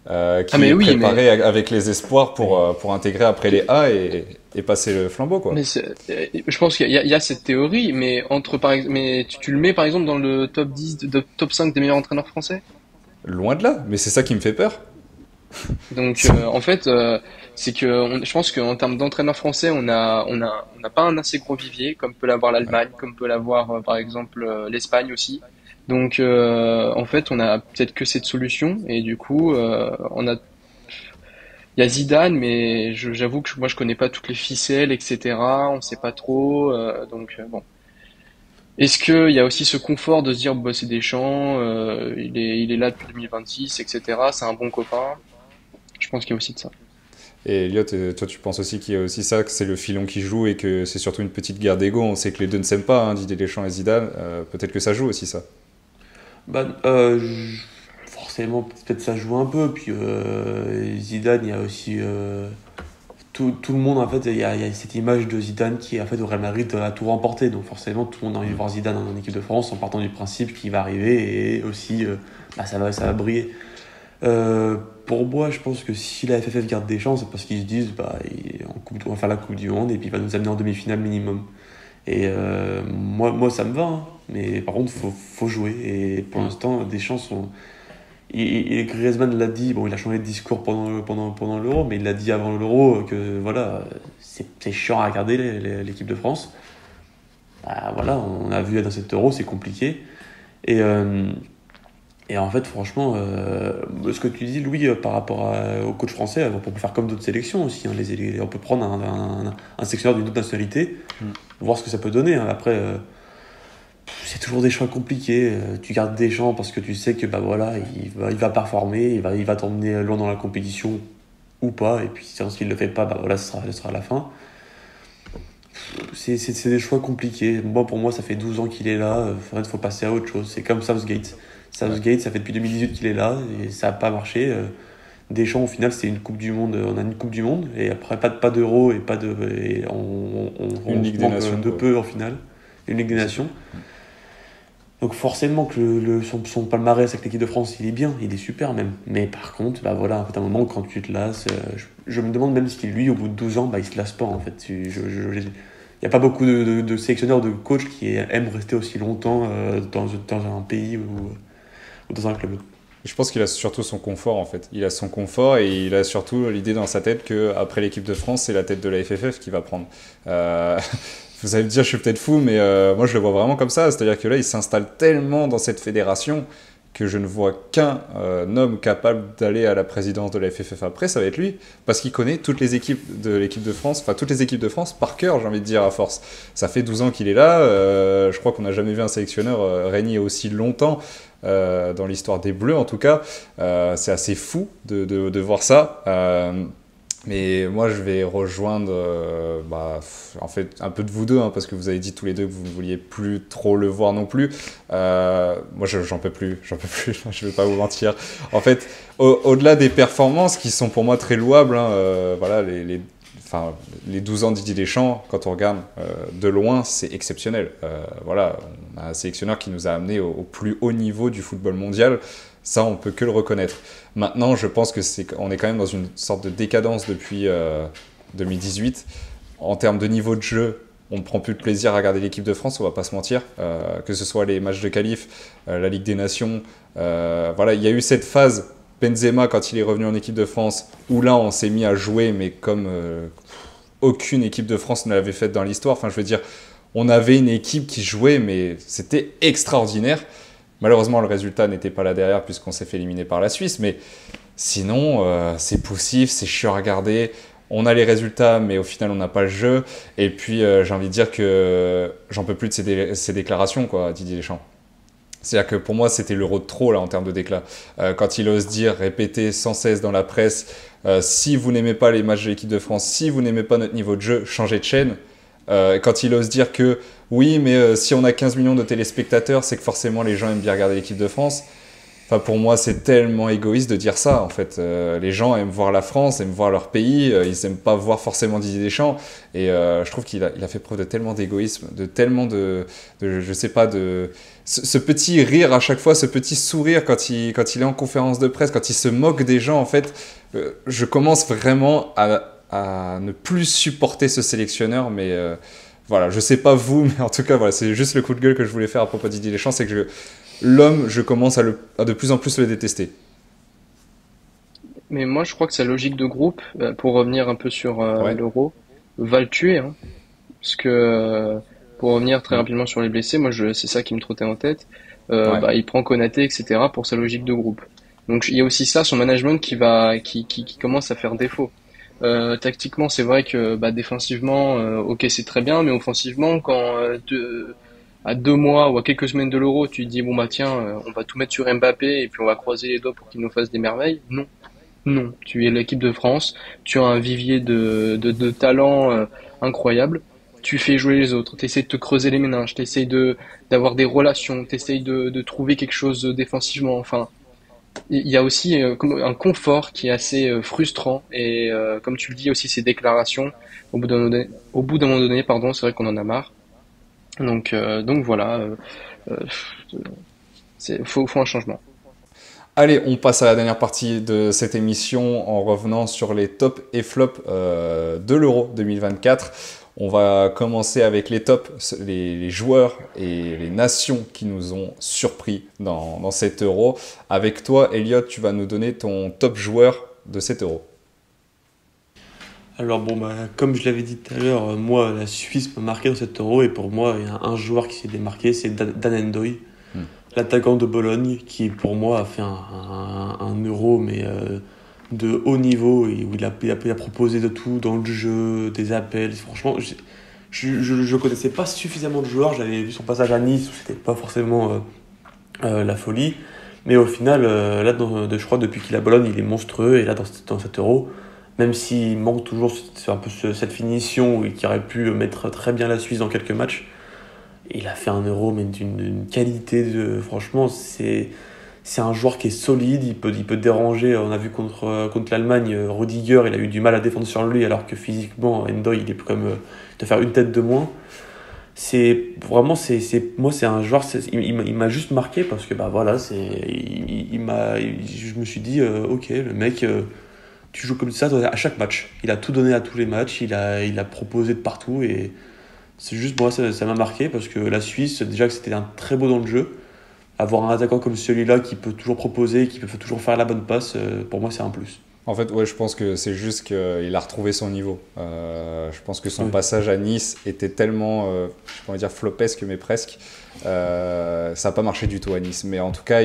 Ah qui mais est oui, mais préparé avec les espoirs pour intégrer après les A et passer le flambeau, quoi. Je pense qu'il y a cette théorie, mais mais tu le mets par exemple dans le top 10, top 5 des meilleurs entraîneurs français. Loin de là, mais c'est ça qui me fait peur. Donc en fait, c'est que je pense qu'en termes d'entraîneurs français, on n'a pas un assez gros vivier, comme peut l'avoir l'Allemagne, comme peut l'avoir par exemple l'Espagne aussi. Donc en fait, on a peut-être que cette solution, et du coup, il y a Zidane, mais j'avoue que moi je connais pas toutes les ficelles, etc. On sait pas trop, donc bon. Est-ce qu'il y a aussi ce confort de se dire bah, c'est Deschamps, il est là depuis 2026, etc. C'est un bon copain. Je pense qu'il y a aussi de ça. Et Elliot, toi tu penses aussi qu'il y a aussi ça, que c'est le filon qui joue et que c'est surtout une petite guerre d'ego. On sait que les deux ne s'aiment pas, hein, Didier Deschamps et Zidane. Peut-être que ça joue aussi ça. Bah, forcément, peut-être ça joue un peu. Puis Zidane, il y a aussi tout le monde. En fait, il y a cette image de Zidane qui, en fait, au Real Madrid a tout remporté. Donc, forcément, tout le monde a envie de voir Zidane en équipe de France en partant du principe qu'il va arriver et aussi, bah, ça va briller. Pour moi, je pense que si la FFF garde des chances, c'est parce qu'ils se disent bah, on va faire la Coupe du Monde et puis il va nous amener en demi-finale minimum. Et moi, ça me va, hein. Mais par contre, faut jouer. Et pour l'instant, Deschamps sont. Et Griezmann l'a dit, bon, il a changé de discours pendant l'Euro, mais il l'a dit avant l'Euro que voilà, c'est chiant à regarder l'équipe de France. Bah, voilà, on a vu dans cet Euro, c'est compliqué. Et, et en fait, franchement, ce que tu dis, Louis, par rapport au coach français, on peut faire comme d'autres sélections aussi, hein. On peut prendre un sélectionneur d'une autre nationalité, voir ce que ça peut donner, hein. Après, c'est toujours des choix compliqués. Tu gardes des gens parce que tu sais que bah, voilà, il va performer, il va t'emmener loin dans la compétition ou pas. Et puis, si il ne le fait pas, bah, voilà, ce sera la fin. C'est des choix compliqués. Moi, pour moi, ça fait 12 ans qu'il est là. Il faut passer à autre chose. C'est comme Southgate. Southgate, ça fait depuis 2018 qu'il est là et ça n'a pas marché. Deschamps, au final, c'est une Coupe du Monde. On a une Coupe du Monde et après, pas d'Euro et Une on Ligue se des manque Nations, de quoi. peu en finale. Une Ligue des Nations. Donc forcément que son palmarès avec l'équipe de France, il est bien, il est super même. Mais par contre, bah voilà, à un moment, quand tu te lasses, je me demande même si lui, au bout de 12 ans, bah, il se lasse pas en fait. Il n'y a pas beaucoup de sélectionneurs, de coachs qui aiment rester aussi longtemps dans un pays ou dans un club. Je pense qu'il a surtout son confort en fait. Il a son confort et il a surtout l'idée dans sa tête qu'après l'équipe de France, c'est la tête de la FFF qui va prendre. Vous allez me dire, je suis peut-être fou, mais moi je le vois vraiment comme ça. C'est-à-dire que là, il s'installe tellement dans cette fédération que je ne vois qu'un homme capable d'aller à la présidence de la FFF après, ça va être lui. Parce qu'il connaît toutes les équipes de l'équipe de France, enfin toutes les équipes de France par cœur, j'ai envie de dire, à force. Ça fait 12 ans qu'il est là. Je crois qu'on n'a jamais vu un sélectionneur régner aussi longtemps. Dans l'histoire des Bleus en tout cas, c'est assez fou de voir ça. Mais moi, je vais rejoindre en fait un peu de vous deux, hein, parce que vous avez dit tous les deux que vous ne vouliez plus trop le voir non plus. Moi, j'en peux plus, je vais pas vous mentir. En fait, au-delà des performances qui sont pour moi très louables, hein, voilà, les 12 ans de Didier Deschamps, quand on regarde de loin, c'est exceptionnel. Voilà, on a un sélectionneur qui nous a amenés au plus haut niveau du football mondial. Ça, on peut que le reconnaître. Maintenant, je pense qu'on est quand même dans une sorte de décadence depuis 2018. En termes de niveau de jeu, on ne prend plus de plaisir à regarder l'équipe de France, on ne va pas se mentir. Que ce soit les matchs de qualif, la Ligue des Nations. Voilà, il y a eu cette phase Benzema quand il est revenu en équipe de France, où là, on s'est mis à jouer, mais comme aucune équipe de France ne l'avait fait dans l'histoire. Enfin, je veux dire, on avait une équipe qui jouait, mais c'était extraordinaire. Malheureusement, le résultat n'était pas là derrière puisqu'on s'est fait éliminer par la Suisse, mais sinon, c'est poussif, c'est chiant à regarder. On a les résultats, mais au final, on n'a pas le jeu. Et puis, j'ai envie de dire que j'en peux plus de ces déclarations, quoi, Didier Deschamps. C'est-à-dire que pour moi, c'était l'euro de trop, là, en termes de déclat. Quand il ose dire, répéter sans cesse dans la presse, si vous n'aimez pas les matchs de l'équipe de France, si vous n'aimez pas notre niveau de jeu, changez de chaîne. Quand il ose dire que, oui, mais si on a 15 millions de téléspectateurs, c'est que forcément les gens aiment bien regarder l'équipe de France. Enfin, pour moi, c'est tellement égoïste de dire ça, en fait. Les gens aiment voir la France, aiment voir leur pays, ils aiment pas voir forcément Didier Deschamps. Et je trouve qu'il a fait preuve de tellement d'égoïsme, de tellement je sais pas, ce petit rire à chaque fois, ce petit sourire quand il est en conférence de presse, quand il se moque des gens, en fait. Je commence vraiment à ne plus supporter ce sélectionneur, mais voilà, je sais pas vous, mais en tout cas, voilà, c'est juste le coup de gueule que je voulais faire à propos de Didier Deschamps, c'est que l'homme, je commence à de plus en plus le détester. Mais moi, je crois que sa logique de groupe, pour revenir un peu sur Ouais. l'Euro, va le tuer, hein. Parce que, pour revenir très Mm. rapidement sur les blessés, c'est ça qui me trottait en tête. Ouais. Il prend Konaté, etc. pour sa logique de groupe. Donc il y a aussi ça, son management qui commence à faire défaut. Tactiquement, c'est vrai que défensivement, ok, c'est très bien, mais offensivement, quand à 2 mois ou à quelques semaines de l'Euro, tu te dis bon bah tiens, on va tout mettre sur Mbappé et puis on va croiser les doigts pour qu'il nous fasse des merveilles. Non, non, tu es l'équipe de France, tu as un vivier de talents incroyables. Tu fais jouer les autres, tu essaies de te creuser les méninges, tu essaies d'avoir des relations, tu essaies de trouver quelque chose défensivement. Enfin, il y a aussi un confort qui est assez frustrant et comme tu le dis aussi ces déclarations au bout d'un moment donné, pardon, c'est vrai qu'on en a marre. Donc voilà, euh, faut un changement. Allez, on passe à la dernière partie de cette émission en revenant sur les tops et flops de l'Euro 2024. On va commencer avec les tops, les joueurs et les nations qui nous ont surpris dans cet Euro. Avec toi, Elliot, tu vas nous donner ton top joueur de cet Euro. Alors bon, comme je l'avais dit tout à l'heure, moi, la Suisse m'a marqué dans cet Euro, et pour moi, il y a un joueur qui s'est démarqué, c'est Dan N'Doye, Hmm. l'attaquant de Bologne, qui pour moi a fait un Euro, mais de haut niveau, et où il a proposé de tout dans le jeu, des appels. Franchement, je connaissais pas suffisamment de joueurs, j'avais vu son passage à Nice, où c'était pas forcément la folie, mais au final, là, je crois depuis qu'il est à Bologne, il est monstrueux, et là, dans cet Euro, même s'il manque toujours un peu cette finition qui aurait pu mettre très bien la Suisse dans quelques matchs, il a fait un Euro mais d'une qualité franchement, c'est un joueur qui est solide, il peut déranger. On a vu contre l'Allemagne, Rudiger, il a eu du mal à défendre sur lui, alors que physiquement Ndoye il est comme de faire une tête de moins. C'est vraiment, moi c'est un joueur, il m'a juste marqué parce que voilà, je me suis dit ok, le mec, tu joues comme ça à chaque match. Il a tout donné à tous les matchs, il a proposé de partout, et c'est juste, moi, ça m'a marqué parce que la Suisse, déjà que c'était un très beau dans le jeu, avoir un attaquant comme celui-là qui peut toujours proposer, qui peut toujours faire la bonne passe, pour moi, c'est un plus. En fait, ouais, je pense que c'est juste qu'il a retrouvé son niveau. Je pense que son Oui. passage à Nice était tellement, je pourrais dire flopesque, mais presque. Ça n'a pas marché du tout à Nice. Mais en tout cas,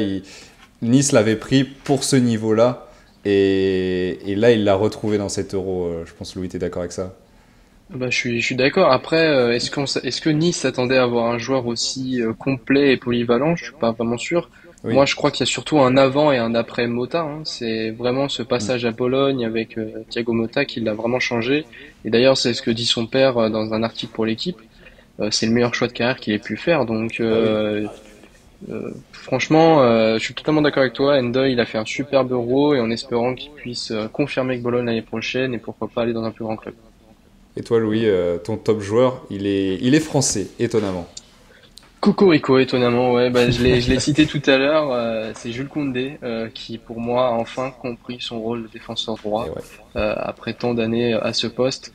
Nice l'avait pris pour ce niveau-là. Et là, il l'a retrouvé dans cet Euro. Je pense que Louis, tu es d'accord avec ça? Je suis d'accord. Après, est-ce que Nice s'attendait à avoir un joueur aussi complet et polyvalent? Je suis pas vraiment sûr. Oui. Moi, je crois qu'il y a surtout un avant et un après Mota, hein. C'est vraiment ce Mm. passage à Bologne avec Thiago Motta qui l'a vraiment changé. Et d'ailleurs, c'est ce que dit son père dans un article pour l'équipe. C'est le meilleur choix de carrière qu'il ait pu faire. Donc, Bah oui. franchement, je suis totalement d'accord avec toi. Endoy, il a fait un superbe Euro et en espérant qu'il puisse confirmer avec Bologne l'année prochaine et pourquoi pas aller dans un plus grand club. Et toi, Louis, ton top joueur, il est français, étonnamment. Cocorico, étonnamment, ouais, je l'ai cité tout à l'heure, c'est Jules Koundé, qui pour moi a enfin compris son rôle de défenseur Et droit, ouais. après tant d'années à ce poste.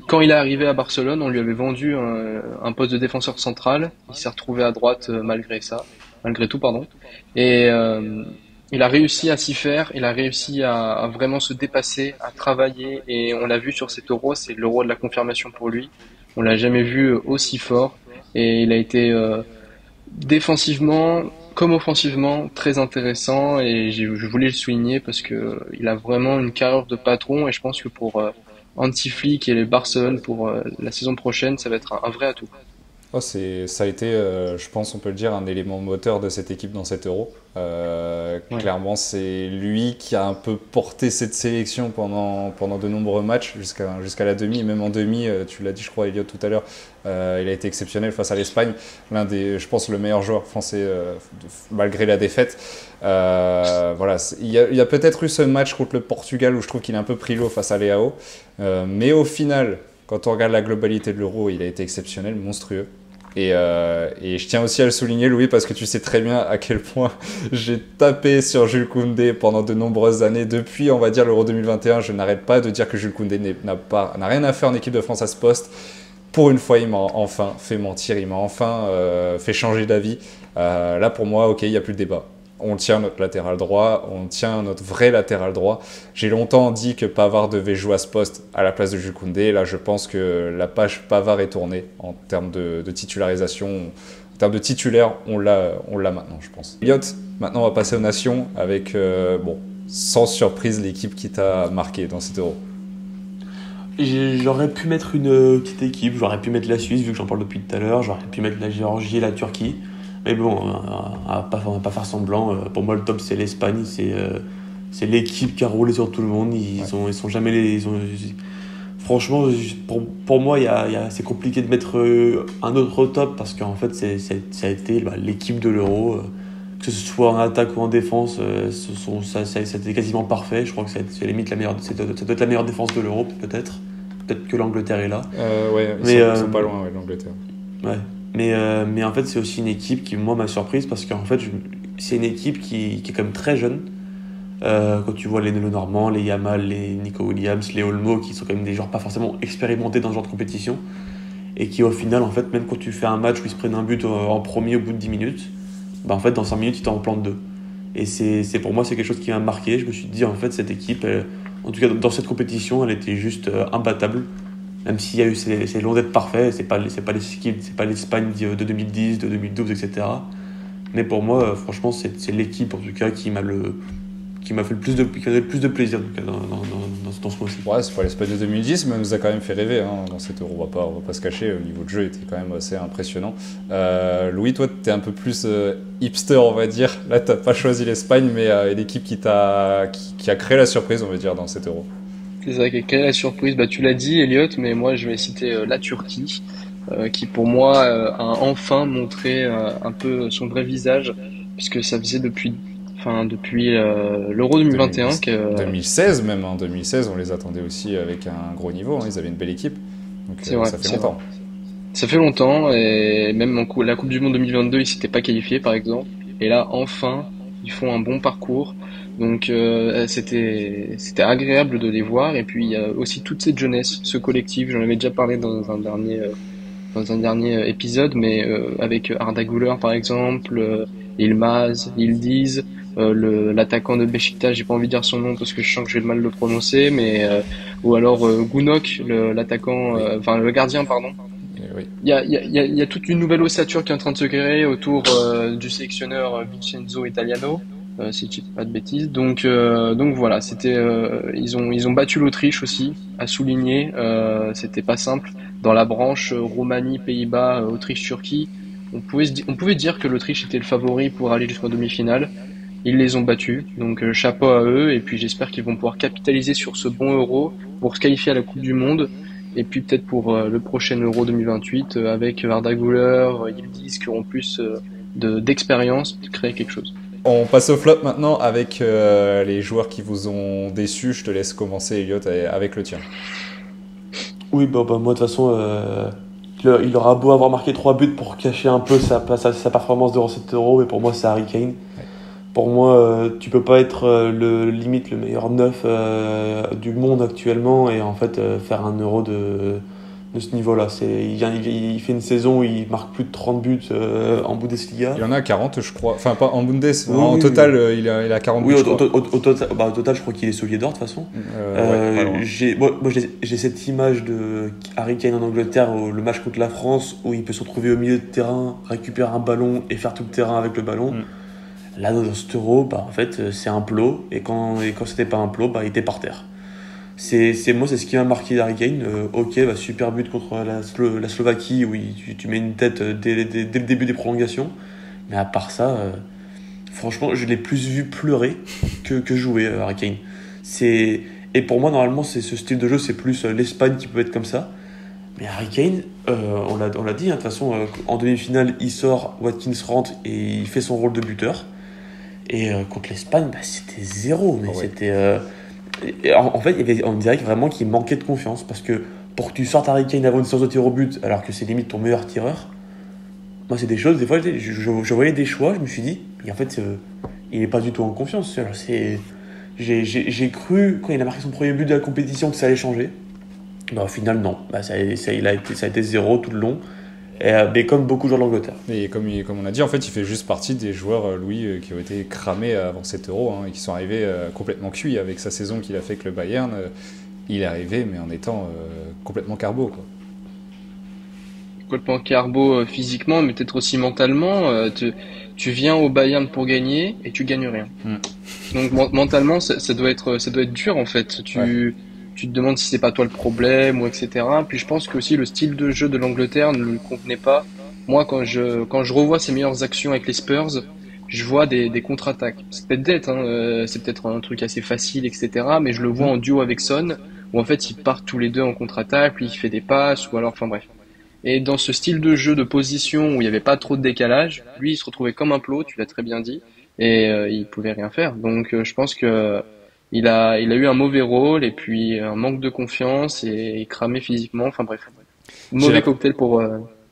Quand il est arrivé à Barcelone, on lui avait vendu un poste de défenseur central, il s'est retrouvé à droite malgré tout, pardon. Et il a réussi à s'y faire, il a réussi à vraiment se dépasser, à travailler, et on l'a vu sur cet Euro, c'est l'Euro de la confirmation pour lui. On l'a jamais vu aussi fort. Et il a été défensivement, comme offensivement, très intéressant et je voulais le souligner parce que il a vraiment une carrure de patron et je pense que pour Hansi Flick et les Barcelone pour la saison prochaine, ça va être un vrai atout. Oh, ça a été, je pense, on peut le dire, un élément moteur de cette équipe dans cet Euro. Ouais. Clairement, c'est lui qui a un peu porté cette sélection pendant de nombreux matchs, jusqu'à la demi. Et même en demi, tu l'as dit, je crois, Elliot, tout à l'heure, il a été exceptionnel face à l'Espagne. Je pense, le meilleur joueur français, malgré la défaite. Voilà, il y a peut-être eu ce match contre le Portugal où je trouve qu'il a un peu pris l'eau face à Leao. Mais au final, quand on regarde la globalité de l'Euro, il a été exceptionnel, monstrueux. Et je tiens aussi à le souligner, Louis, parce que tu sais très bien à quel point j'ai tapé sur Jules Koundé pendant de nombreuses années. Depuis, on va dire, l'Euro 2021, je n'arrête pas de dire que Jules Koundé n'a rien à faire en équipe de France à ce poste. Pour une fois, il m'a enfin fait mentir, il m'a enfin fait changer d'avis. Là, pour moi, ok, il n'y a plus de débat. On tient notre latéral droit, on tient notre vrai latéral droit. J'ai longtemps dit que Pavard devait jouer à ce poste à la place de Jules Koundé. Là, je pense que la page Pavard est tournée en termes de titularisation. En termes de titulaire, on l'a maintenant, je pense. Elliot, maintenant, on va passer aux nations avec, sans surprise, l'équipe qui t'a marqué dans cet Euro. J'aurais pu mettre une petite équipe, j'aurais pu mettre la Suisse, vu que j'en parle depuis tout à l'heure, j'aurais pu mettre la Géorgie et la Turquie. Mais bon, on va pas faire semblant. Pour moi, le top, c'est l'Espagne. C'est l'équipe qui a roulé sur tout le monde. Ils sont jamais franchement, pour moi, c'est compliqué de mettre un autre top parce qu'en fait, ça a été l'équipe de l'Euro. Que ce soit en attaque ou en défense, c'était quasiment parfait. Je crois que c'est limite la meilleure, ça doit être la meilleure défense de l'Euro, peut-être. Peut-être que l'Angleterre est là. Ouais, ils sont pas loin, ouais, l'Angleterre. Ouais. Mais en fait, c'est aussi une équipe qui, moi, m'a surprise parce qu'en fait, c'est une équipe qui est quand même très jeune. Quand tu vois les Lenormand, les Yamal, les Nico Williams, les Olmo, qui sont quand même des joueurs pas forcément expérimentés dans ce genre de compétition. Et qui, au final, en fait, même quand tu fais un match où ils se prennent un but en premier au bout de 10 minutes, en fait, dans 5 minutes, ils t'en plantent deux. Et pour moi, c'est quelque chose qui m'a marqué. Je me suis dit, en fait, cette équipe, en tout cas, dans cette compétition, elle était juste imbattable. Même s'il y a eu, c'est loin d'être parfait, c'est pas l'Espagne de 2010, de 2012, etc. Mais pour moi, franchement, c'est l'équipe en tout cas qui m'a fait le plus de plaisir en tout cas, dans ce mois-ci. Ouais, c'est pas l'Espagne de 2010, mais elle nous a quand même fait rêver dans cet Euro. On va pas se cacher, au niveau de jeu, il était quand même assez impressionnant. Louis, toi, t'es un peu plus hipster, on va dire. Là, t'as pas choisi l'Espagne, mais une équipe qui a créé la surprise, on va dire, dans cet Euro. C'est ça qui a créé la surprise. Bah, tu l'as dit, Elliot, mais moi, je vais citer la Turquie, qui pour moi a enfin montré un peu son vrai visage, puisque ça faisait depuis l'Euro 2021 que 2016 même, en 2016, on les attendait aussi avec un gros niveau. Ils avaient une belle équipe, donc c'est vrai, ça fait longtemps. Ça fait longtemps et même la Coupe du Monde 2022, ils s'étaient pas qualifiés par exemple. Et là, enfin, ils font un bon parcours. Donc c'était agréable de les voir. Et puis il y a aussi toute cette jeunesse, ce collectif. J'en avais déjà parlé dans un dernier épisode, mais avec Arda Güler par exemple, Yılmaz, Yildiz, l'attaquant de Beşiktaş, j'ai pas envie de dire son nom parce que je sens que je vais mal le prononcer, mais ou alors Gunok, l'attaquant, enfin le gardien pardon. Oui. Il y a toute une nouvelle ossature qui est en train de se créer autour du sélectionneur Vincenzo Italiano, si je dis pas de bêtises. Donc voilà, ils ont battu l'Autriche aussi, à souligner. C'était pas simple. Dans la branche Roumanie, Pays-Bas, Autriche-Turquie, on pouvait dire que l'Autriche était le favori pour aller jusqu'en demi-finale. Ils les ont battus, donc chapeau à eux. Et puis j'espère qu'ils vont pouvoir capitaliser sur ce bon Euro pour se qualifier à la Coupe du Monde. Et puis peut-être pour le prochain Euro 2028 avec Arda Güler, Yildiz qui auront plus d'expérience de créer quelque chose. On passe au flop maintenant avec les joueurs qui vous ont déçu. Je te laisse commencer, Elliot, avec le tien. Oui, moi de toute façon, il aura beau avoir marqué 3 buts pour cacher un peu sa performance durant cet Euro, mais pour moi c'est Harry Kane. Ouais. Pour moi, tu peux pas être limite le meilleur neuf du monde actuellement et en fait faire un Euro de ce niveau-là. Il fait une saison où il marque plus de 30 buts en Bundesliga. Il y en a 40, je crois. Enfin, pas en Bundes. Oui, en total, il a 40 buts. Oui, au total, je crois qu'il est soulier d'or de toute façon. J'ai cette image de Harry Kane en Angleterre, le match contre la France, où il peut se retrouver au milieu de terrain, récupérer un ballon et faire tout le terrain avec le ballon. Là, dans cet Euro, en fait, c'est un plot, et quand c'était pas un plot, il était par terre. Moi, c'est ce qui m'a marqué d'Harry Kane. Ok, super but contre la Slovaquie, où tu mets une tête dès le début des prolongations. Mais à part ça, franchement, je l'ai plus vu pleurer que jouer, Harry Kane. Et pour moi, normalement, ce style de jeu, c'est plus l'Espagne qui peut être comme ça. Mais Harry Kane, on l'a dit, de toute façon, en demi-finale, il sort, Watkins rentre et il fait son rôle de buteur. Et contre l'Espagne, c'était zéro. Mais c'était... en fait, on dirait vraiment qu'il manquait de confiance. Parce que pour que tu sortes Harry Kane avant une séance de tir au but, alors que c'est limite ton meilleur tireur, moi, c'est des choses, des fois, je voyais des choix, je me suis dit, mais en fait, il n'est pas du tout en confiance. Alors, j'ai cru, quand il a marqué son premier but de la compétition, que ça allait changer. Au final, non. Ça a été zéro tout le long. Mais comme beaucoup de joueurs de l'Angleterre. Et comme on a dit, en fait, il fait juste partie des joueurs, Louis, qui ont été cramés avant cet Euro, et qui sont arrivés complètement cuits avec sa saison qu'il a fait avec le Bayern. Il est arrivé, mais en étant complètement carbo, quoi. Complètement carbo physiquement, mais peut-être aussi mentalement. Tu viens au Bayern pour gagner et tu gagnes rien. Donc mentalement, ça doit être dur en fait. Tu te demandes si c'est pas toi le problème ou etc. Puis je pense que aussi le style de jeu de l'Angleterre ne lui convenait pas. Moi, quand je revois ses meilleures actions avec les Spurs, je vois des contre-attaques. C'est peut-être bête, c'est peut-être un truc assez facile, etc. Mais je le vois en duo avec Son, où en fait ils partent tous les deux en contre-attaque, lui il fait des passes, ou alors, enfin bref. Et dans ce style de jeu de position où il n'y avait pas trop de décalage, lui il se retrouvait comme un plot, tu l'as très bien dit, et il pouvait rien faire. Donc je pense que il a eu un mauvais rôle et puis un manque de confiance et cramé physiquement. Enfin bref, mauvais cocktail pour.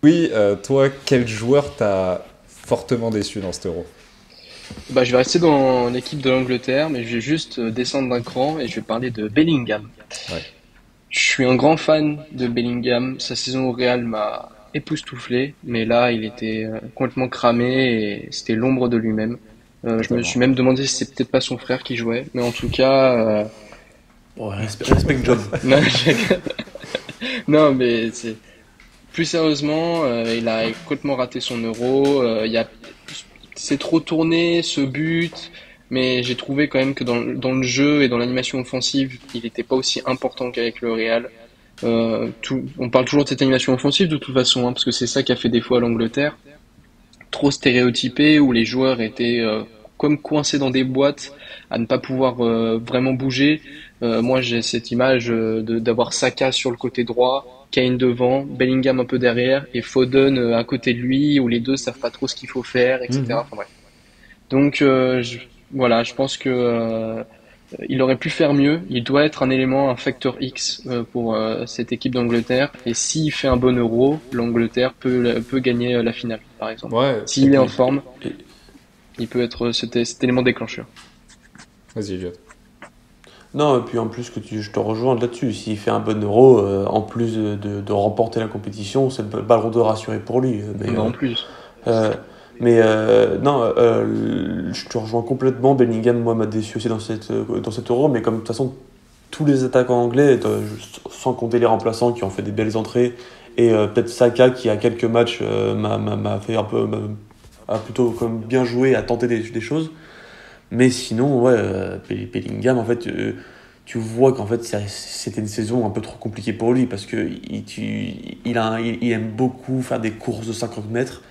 Oui, toi, quel joueur t'a fortement déçu dans cet Euro? Je vais rester dans l'équipe de l'Angleterre, mais je vais juste descendre d'un cran et je vais parler de Bellingham. Ouais. Je suis un grand fan de Bellingham. Sa saison au Real m'a époustouflé, mais là, il était complètement cramé et c'était l'ombre de lui-même. Je me suis même demandé si c'est peut-être pas son frère qui jouait, mais en tout cas. Respect John. Non, mais c'est plus sérieusement, il a complètement raté son Euro. C'est trop tourné ce but, mais j'ai trouvé quand même que dans le jeu et dans l'animation offensive, il n'était pas aussi important qu'avec le Real. On parle toujours de cette animation offensive de toute façon, parce que c'est ça qui a fait défaut à l'Angleterre. Trop stéréotypé, où les joueurs étaient comme coincés dans des boîtes à ne pas pouvoir vraiment bouger. Moi, j'ai cette image d'avoir Saka sur le côté droit, Kane devant, Bellingham un peu derrière et Foden à côté de lui, où les deux savent pas trop ce qu'il faut faire, etc. Enfin bref. Donc voilà, je pense que il aurait pu faire mieux. Il doit être un élément, un facteur X pour cette équipe d'Angleterre. Et s'il fait un bon Euro, l'Angleterre peut gagner la finale, par exemple. Ouais, s'il est en forme, il peut être cet élément déclencheur. Vas-y, Elliot. Non, et puis en plus, je te rejoins là-dessus. S'il fait un bon Euro, en plus de remporter la compétition, c'est le ballon d'or assuré pour lui. Mais, en plus. Non, je te rejoins complètement. Bellingham, moi, m'a déçu aussi dans cet Euro. Mais comme de toute façon, tous les attaquants anglais, sans compter les remplaçants qui ont fait des belles entrées, et peut-être Saka qui, à quelques matchs, m'a fait un peu. A plutôt comme bien joué, à tenter des choses. Mais sinon, Bellingham, en fait, tu vois qu'en fait, c'était une saison un peu trop compliquée pour lui parce qu'il aime beaucoup faire des courses de 50 mètres.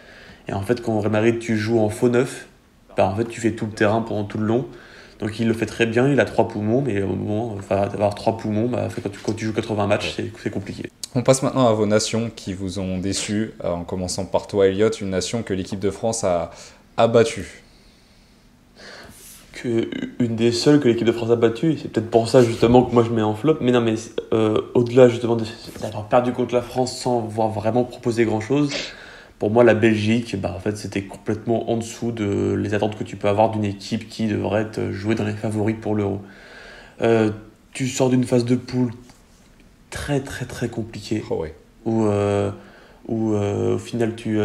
Et en fait, quand au Real Madrid, tu joues en faux neuf, en fait, tu fais tout le terrain pendant tout le long. Donc, il le fait très bien, il a 3 poumons, mais au moment d'avoir 3 poumons, quand tu joues 80 matchs, c'est compliqué. On passe maintenant à vos nations qui vous ont déçus, en commençant par toi, Elliot, une nation que l'équipe de France a battue. Une des seules que l'équipe de France a battue, c'est peut-être pour ça justement que moi je mets en flop, mais non, mais au-delà justement d'avoir perdu contre la France sans pouvoir vraiment proposer grand-chose, pour moi la Belgique, en fait c'était complètement en dessous de les attentes que tu peux avoir d'une équipe qui devrait être jouée dans les favoris pour l'Euro. Tu sors d'une phase de poule très très très compliquée, où au final tu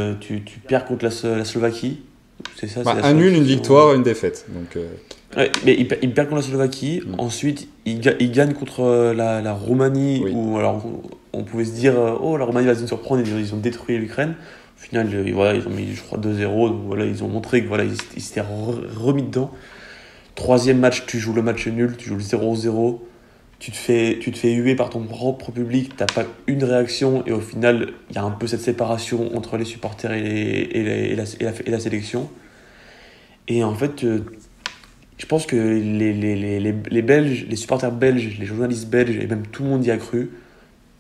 perds contre la Slovaquie. C'est ça, un nul, une victoire, une défaite. Donc, ouais, mais il perd contre la Slovaquie. Ensuite, il gagne contre la Roumanie. Où alors on pouvait se dire la Roumanie va nous surprendre, ils ont détruit l'Ukraine. Au final, voilà, ils ont mis, je crois, 2-0. Donc voilà, ils ont montré que voilà, ils s'étaient remis dedans. Troisième match, tu joues le match nul, tu joues le 0-0. Tu te fais huer par ton propre public, t'as pas une réaction, et au final, il y a un peu cette séparation entre les supporters et la sélection. Et en fait, je pense que les Belges, les supporters belges, les journalistes belges, et même tout le monde y a cru,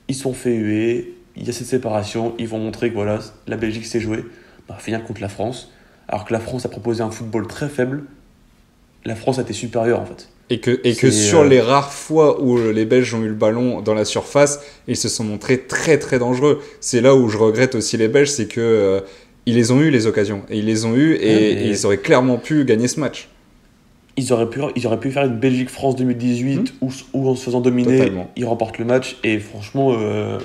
ils se sont fait huer, il y a cette séparation, ils vont montrer que voilà, la Belgique sait jouer, bah, finir contre la France, alors que la France a proposé un football très faible, la France a été supérieure en fait. Et que sur les rares fois où les Belges ont eu le ballon dans la surface, ils se sont montrés très très dangereux. C'est là où je regrette aussi les Belges, c'est que ils les ont eu les occasions. Et ils les ont eu et ils auraient clairement pu gagner ce match. Ils auraient pu faire une Belgique-France 2018 où en se faisant dominer, Totalement. ils remportent le match. Et franchement,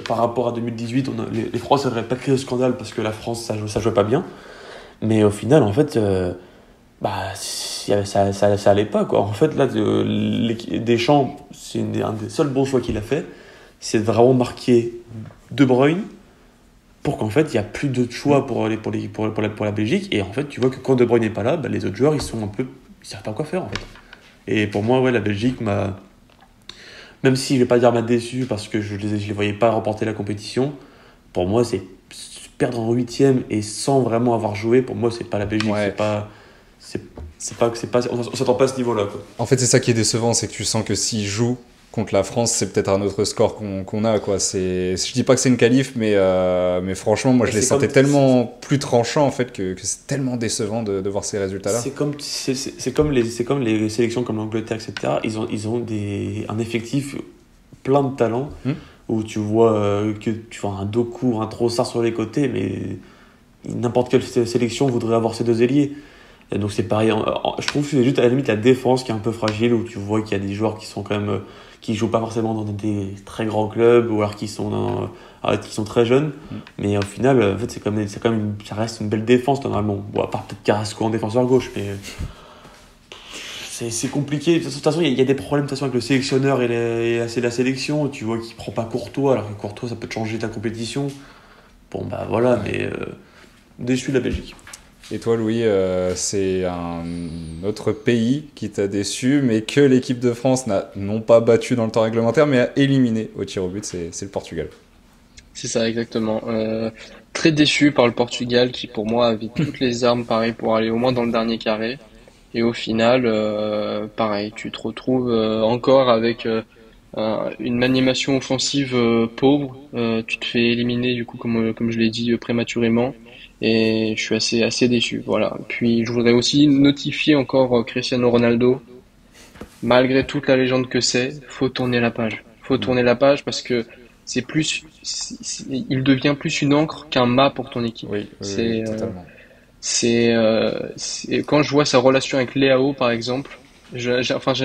par rapport à 2018, les Français n'auraient pas créé le scandale parce que la France, ça jouait pas bien. Mais au final, en fait... ça allait pas quoi. En fait là Deschamps, c'est un des seuls bons choix qu'il a fait, c'est de vraiment marquer De Bruyne pour qu'en fait il y a plus de choix pour la Belgique, et en fait tu vois que quand De Bruyne n'est pas là, les autres joueurs ils savent pas quoi faire en fait. Et pour moi ouais, la Belgique même si je vais pas dire m'a déçu parce que je les voyais pas remporter la compétition, pour moi c'est perdre en 8e et sans vraiment avoir joué, pour moi c'est pas la Belgique, Ouais. on s'attend pas à ce niveau-là quoi. En fait, c'est ça qui est décevant, c'est que tu sens que s'ils jouent contre la France, c'est peut-être un autre score qu'on a, quoi. Je dis pas que c'est une qualif, mais franchement, moi, je les sentais tellement plus tranchants, en fait, que c'est tellement décevant de voir ces résultats-là. C'est comme les sélections comme l'Angleterre, etc. Ils ont un effectif plein de talents, où tu vois un Doku, un Trossard sur les côtés, mais n'importe quelle sélection voudrait avoir ces deux ailiers. Et donc c'est pareil, je trouve que c'est juste à la limite la défense qui est un peu fragile, où tu vois qu'il y a des joueurs qui sont quand même qui jouent pas forcément dans des très grands clubs, ou alors qui sont très jeunes, mais au final en fait ça reste une belle défense normalement. Bon, à part peut-être Carrasco en défenseur gauche, mais c'est compliqué. De toute façon, il y a des problèmes de toute façon avec le sélectionneur et la sélection. Tu vois qu'il prend pas Courtois, alors que Courtois ça peut te changer ta compétition. Bon bah voilà, mais déçu de la Belgique. Et toi, Louis, c'est un autre pays qui t'a déçu, mais que l'équipe de France n'a non pas battu dans le temps réglementaire, mais a éliminé au tir au but, c'est le Portugal. C'est ça, exactement. Très déçu par le Portugal qui, pour moi, avait toutes les armes, pareil, pour aller au moins dans le dernier carré. Et au final, pareil, tu te retrouves encore avec une animation offensive pauvre. Tu te fais éliminer, du coup, comme je l'ai dit, prématurément. Et je suis assez déçu. Voilà. Puis, je voudrais aussi notifier encore Cristiano Ronaldo. Malgré toute la légende que c'est, faut tourner la page. Faut tourner la page parce que il devient plus une encre qu'un mât pour ton équipe. Oui, C'est, totalement. quand je vois sa relation avec Leao, par exemple, j'ai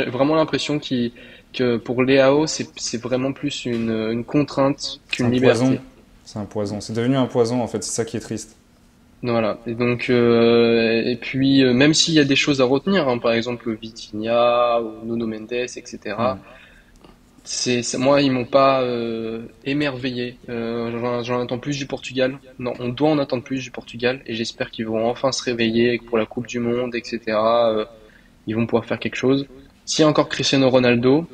vraiment l'impression que pour Leao, c'est vraiment plus une contrainte qu'une liberté. C'est un poison. C'est devenu un poison, en fait. C'est ça qui est triste. Voilà. Et donc, et puis, même s'il y a des choses à retenir, hein, par exemple Vitinha ou Nuno Mendes, etc. Moi, ils m'ont pas émerveillé. J'en attends plus du Portugal. Non, on doit en attendre plus du Portugal, et j'espère qu'ils vont enfin se réveiller et que pour la Coupe du Monde, etc. Ils vont pouvoir faire quelque chose. S'il y a encore Cristiano Ronaldo,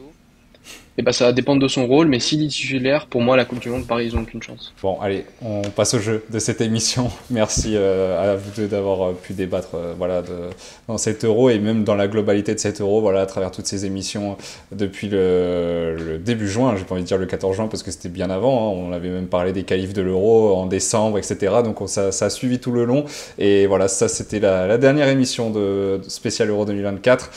et ben ça va dépendre de son rôle, mais s'il est titulaire, pour moi, la Coupe du Monde, Paris, ils n'ont aucune chance. Bon, allez, on passe au jeu de cette émission. Merci à vous deux d'avoir pu débattre dans cet Euro, et même dans la globalité de cet Euro, à travers toutes ces émissions depuis le début juin. J'ai pas envie de dire le 14 juin parce que c'était bien avant. On avait même parlé des qualifs de l'Euro en décembre, etc. Donc ça a suivi tout le long. Et voilà, ça c'était la dernière émission de spécial Euro 2024.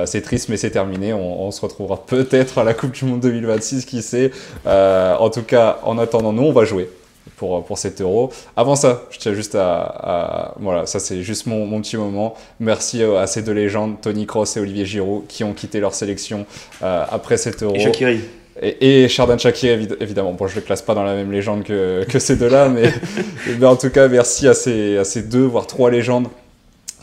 C'est triste, mais c'est terminé. On se retrouvera peut-être à la Coupe du Monde 2026, qui sait. En tout cas, en attendant, nous, on va jouer pour cet Euro. Avant ça, je tiens juste voilà, ça c'est juste mon petit moment. Merci à ces deux légendes, Toni Kroos et Olivier Giroud, qui ont quitté leur sélection après cet Euro. Et Shaqiri. Et Xherdan Shaqiri, évidemment. Bon, je ne le classe pas dans la même légende que ces deux-là, mais en tout cas, merci à ces deux, voire trois légendes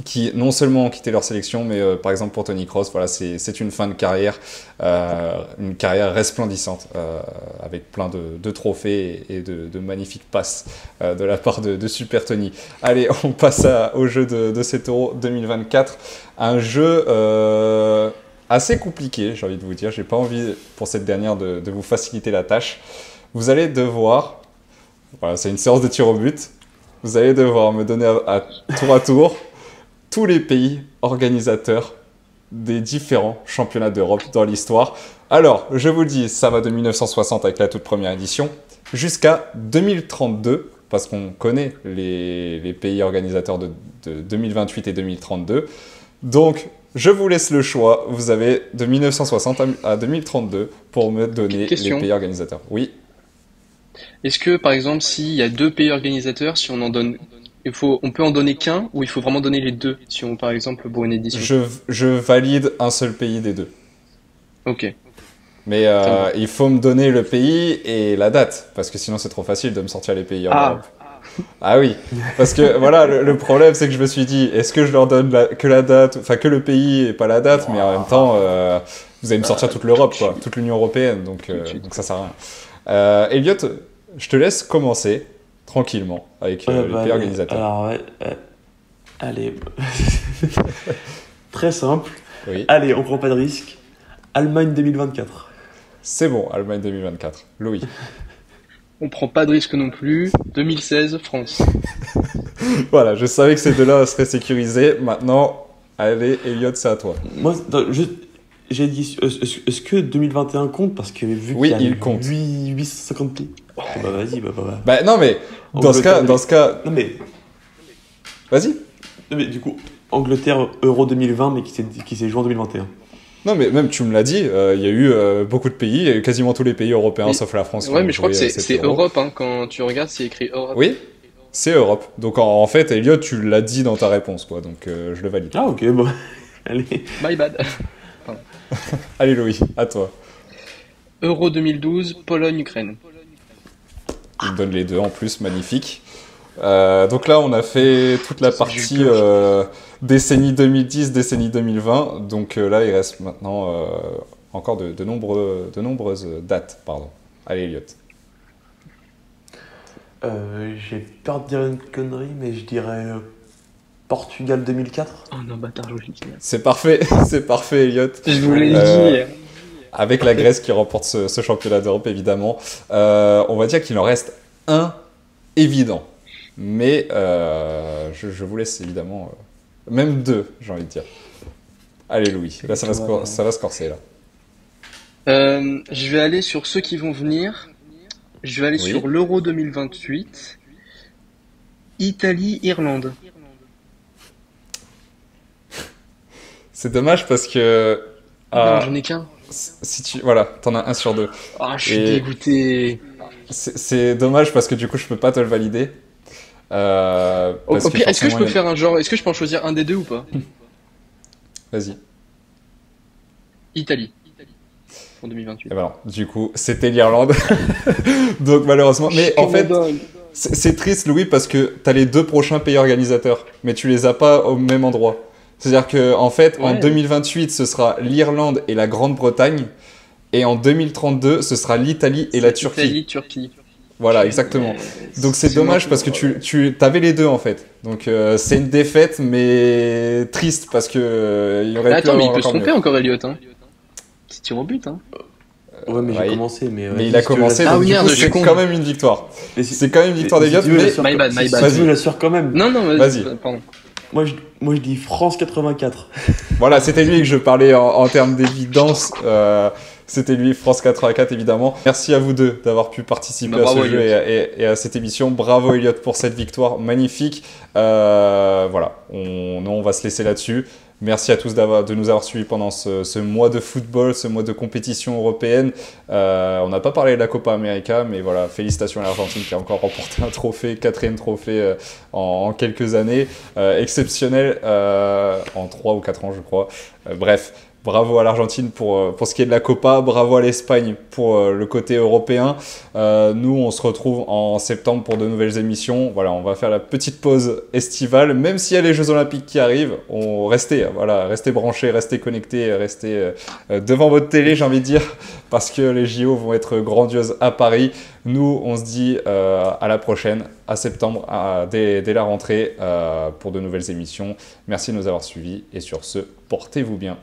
qui non seulement ont quitté leur sélection, mais par exemple pour Tony Kroos, voilà, c'est une fin de carrière, une carrière resplendissante, avec plein de trophées et de magnifiques passes de la part de Super Tony. Allez, on passe au jeu de cet Euro 2024, un jeu assez compliqué, j'ai envie de vous dire. J'ai pas envie pour cette dernière de vous faciliter la tâche. Vous allez devoir, voilà, c'est une séance de tir au but, vous allez devoir me donner à tour tous les pays organisateurs des différents championnats d'Europe dans l'histoire. Alors, je vous le dis, ça va de 1960 avec la toute première édition jusqu'à 2032, parce qu'on connaît les pays organisateurs de 2028 et 2032. Donc, je vous laisse le choix. Vous avez de 1960 à 2032 pour me donner les pays organisateurs. Oui. Est-ce que, par exemple, s'il y a 2 pays organisateurs, si on en donne... on peut en donner qu'un ou il faut vraiment donner les 2 si on, par exemple, pour une édition? Je valide un seul pays des 2. Ok. Mais il faut me donner le pays et la date, parce que sinon c'est trop facile de me sortir les pays en Europe. Ah oui, parce que voilà, le problème c'est que je me suis dit, est-ce que je leur donne que la date, enfin que le pays et pas la date, mais en même temps, vous allez me sortir toute l'Europe, quoi, toute l'Union Européenne, donc ça sert à rien. Elliot, je te laisse commencer tranquillement avec les pays organisateurs. Alors, allez, très simple. Oui. Allez, on prend pas de risque. Allemagne 2024. C'est bon, Allemagne 2024. Louis. On prend pas de risque non plus. 2016, France. Voilà, je savais que ces deux-là seraient sécurisés. Maintenant, allez, Elliot, c'est à toi. Moi, j'ai dit, est-ce que 2021 compte? Parce que vu oui, qu'il y a il compte. 850 pays. Oh, bah vas-y, Bah non, mais dans ce cas... Non mais... Vas-y. Non mais du coup, Angleterre Euro 2020, mais qui s'est joué en 2021. Non, mais même tu me l'as dit, il y a eu beaucoup de pays, il y a eu quasiment tous les pays européens, sauf la France. Ouais, mais je crois que c'est Europe, hein, quand tu regardes, c'est écrit Europe. Oui, c'est Europe. Donc en fait, Elliot, tu l'as dit dans ta réponse, quoi. Donc je le valide. Ah ok, bon, allez. My bad. Allez Louis, à toi. Euro 2012, Pologne-Ukraine. Il me donne les deux en plus, magnifique. Donc là, on a fait toute la partie décennie 2010, décennie 2020. Donc là, il reste maintenant encore de nombreuses dates. Pardon. Allez, Elliot. J'ai peur de dire une connerie, mais je dirais Portugal 2004. Oh non, bâtard, joli. C'est parfait, c'est parfait, Elliot. Je voulais le dire. Avec la Grèce qui remporte ce championnat d'Europe, évidemment. On va dire qu'il en reste un évident. Mais je vous laisse évidemment... même deux, j'ai envie de dire. Allez, Louis. Là, ça va se corser, là. Je vais aller sur ceux qui vont venir. Je vais aller sur l'Euro 2028. Italie-Irlande. C'est dommage parce que... non, j'en ai qu'un. Voilà, t'en as un sur deux. Ah, je suis dégoûté. C'est dommage parce que du coup, je peux pas te le valider. Au pire, est-ce que je peux faire un genre... Est-ce que je peux en choisir un des deux ou pas? Vas-y. Italie. En 2028. Et ben, du coup, c'était l'Irlande. Donc malheureusement... Mais en fait, c'est triste, Louis, parce que t'as les deux prochains pays organisateurs, mais tu les as pas au même endroit. C'est-à-dire que en fait, en 2028, ce sera l'Irlande et la Grande-Bretagne, et en 2032, ce sera l'Italie et la Turquie. Italie-Turquie. Voilà, exactement. Donc c'est dommage parce que tu avais les deux en fait. Donc c'est une défaite, mais triste parce que il y aurait pu attends, mais il peut se encore tromper mieux. encore, Elliot. Hein. Petit tir au but. Hein. Ouais, mais j'ai commencé. Mais il a commencé, donc du coup, c'est quand même une victoire. C'est quand même une victoire d'Elliot, mais... My bad. Vas-y, je l'assure quand même. Non, vas-y. Pardon. Moi, je dis France 84. Voilà, c'était lui que je parlais en termes d'évidence. C'était lui, France 84, évidemment. Merci à vous deux d'avoir pu participer à ce jeu et à cette émission. Bravo, Elliot, pour cette victoire magnifique. Voilà, on va se laisser là-dessus. Merci à tous de nous avoir suivis pendant ce mois de football, ce mois de compétition européenne. On n'a pas parlé de la Copa América, mais voilà, félicitations à l'Argentine qui a encore remporté un trophée, 4e trophée en quelques années. Exceptionnel en 3 ou 4 ans, je crois. Bref, Bravo à l'Argentine pour ce qui est de la Copa, bravo à l'Espagne pour le côté européen. Nous, on se retrouve en septembre pour de nouvelles émissions. Voilà, on va faire la petite pause estivale, même s'il y a les Jeux Olympiques qui arrivent. Restez branchés, restez connectés, restez devant votre télé, j'ai envie de dire, parce que les JO vont être grandioses à Paris. Nous, on se dit à la prochaine, à septembre, dès la rentrée, pour de nouvelles émissions. Merci de nous avoir suivis et sur ce, portez-vous bien.